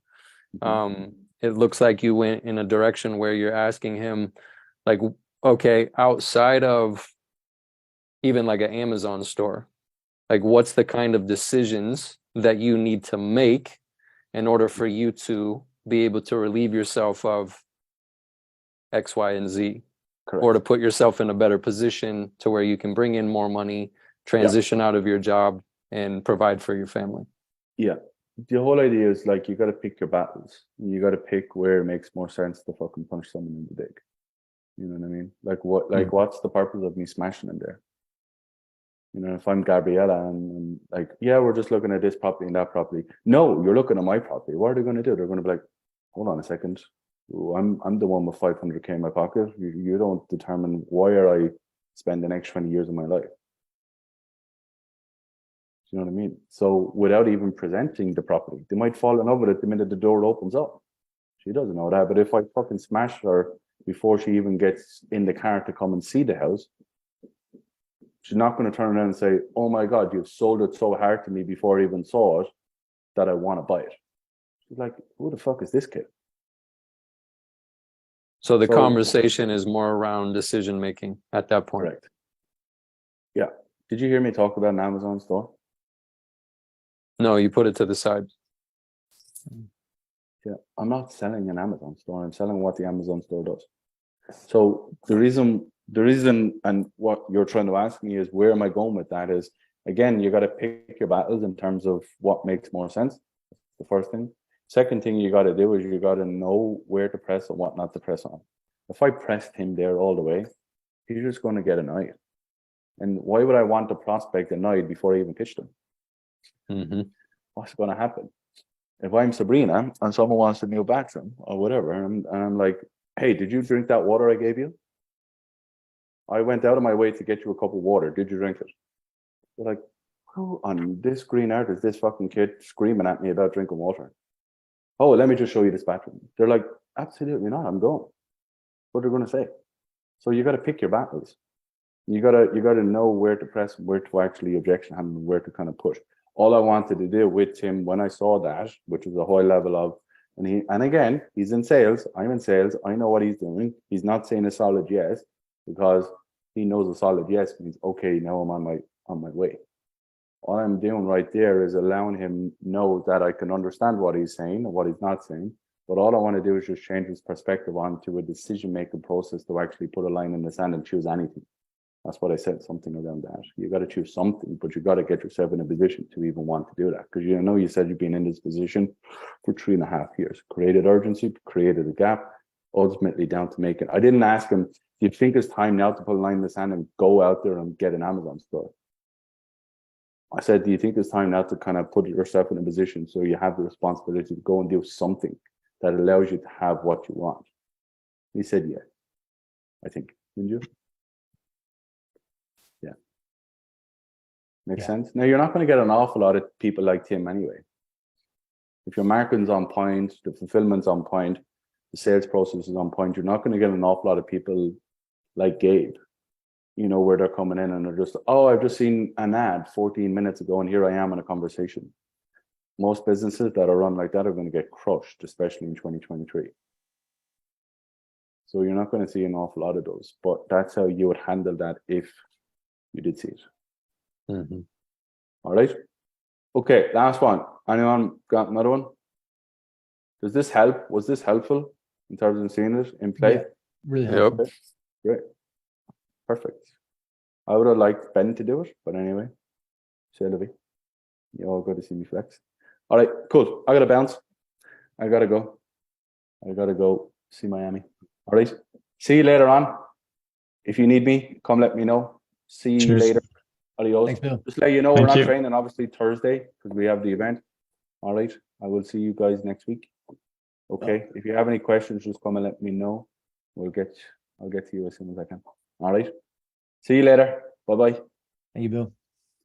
Speaker 16: it looks like you went in a direction where you're asking him, like, okay, outside of even like an Amazon store, like what's the kind of decisions that you need to make in order for you to be able to relieve yourself of X, Y, and Z? Correct. Or to put yourself in a better position to where you can bring in more money, transition out of your job, and provide for your family.
Speaker 1: Yeah. The whole idea is like, you got to pick your battles. You got to pick where it makes more sense to fucking punch someone in the dick. You know what I mean? Like what's the purpose of me smashing in there? You know, if I'm Gabriella and like, yeah, we're just looking at this property and that property. No, you're looking at my property. What are they going to do? They're going to be like, hold on a second. Ooh, I'm the one with 500K in my pocket. You don't determine why are I spend the next 20 years of my life. You know what I mean? So without even presenting the property, they might fall in love with it the minute the door opens up. She doesn't know that. But if I fucking smash her before she even gets in the car to come and see the house, she's not going to turn around and say, oh my God, you've sold it so hard to me before I even saw it that I want to buy it. She's like, who the fuck is this kid?
Speaker 16: So the conversation is more around decision making at that point.
Speaker 1: Correct. Yeah. Did you hear me talk about an Amazon store?
Speaker 16: No, you put it to the side.
Speaker 1: Yeah, I'm not selling an Amazon store. I'm selling what the Amazon store does. So the reason and what you're trying to ask me is where am I going with that is, again, you got to pick your battles in terms of what makes more sense. That's the first thing. Second thing you got to do is you got to know where to press and what not to press on. If I pressed him there all the way, he's just going to get annoyed. And why would I want to prospect annoyed before I even pitched him? What's going to happen? If I'm Sabrina and someone wants to move back to him or whatever, and I'm like, hey, did you drink that water I gave you? I went out of my way to get you a cup of water. Did you drink it? They're like, who on this green earth is this fucking kid screaming at me about drinking water? Oh, let me just show you this bathroom. They're like, absolutely not. I'm going. What are they going to say? So you got to pick your battles. You got to know where to press, where to actually objection handle, and where to kind of push. All I wanted to do with him when I saw that, which was a high level of, and again, he's in sales. I'm in sales. I know what he's doing. He's not saying a solid yes because he knows a solid yes means okay. Now I'm on my way. All I'm doing right there is allowing him know that I can understand what he's saying and what he's not saying. But all I want to do is just change his perspective onto a decision-making process to actually put a line in the sand and choose anything. That's what I said, something around that. You got to choose something, but you got to get yourself in a position to even want to do that. Because you know, you said you've been in this position for 3.5 years. Created urgency, created a gap, ultimately down to make it. I didn't ask him, do you think it's time now to put a line in the sand and go out there and get an Amazon store? I said, do you think it's time now to kind of put yourself in a position so you have the responsibility to go and do something that allows you to have what you want? He said, yeah, I think. Didn't you? Yeah. Makes sense? Now, you're not going to get an awful lot of people like Tim anyway. If your marketing's on point, the fulfillment's on point, the sales process is on point, you're not going to get an awful lot of people like Gabe, you know, where they're coming in and they're just, oh, I've just seen an ad 14 minutes ago and here I am in a conversation. Most businesses that are run like that are going to get crushed, especially in 2023. So you're not going to see an awful lot of those, but that's how you would handle that if you did see it. All right. Okay, last one. Anyone got another one? Does this help? Was this helpful in terms of seeing it in play?
Speaker 7: Yeah, really helpful.
Speaker 1: Okay, great. Perfect. I would have liked Ben to do it, but anyway. C'est la vie. You all got to see me flex. All right, cool. I got to bounce. I got to go. I got to go see Miami. All right. See you later on. If you need me, come let me know. See you later. Adios.
Speaker 7: Thanks, Bill.
Speaker 1: Just let you know we're
Speaker 7: Thank
Speaker 1: not
Speaker 7: you.
Speaker 1: training obviously Thursday because we have the event. All right. I will see you guys next week. Okay. If you have any questions, just come and let me know. I'll get to you as soon as I can. All right. See you later. Bye-bye.
Speaker 7: Thank you, Bill.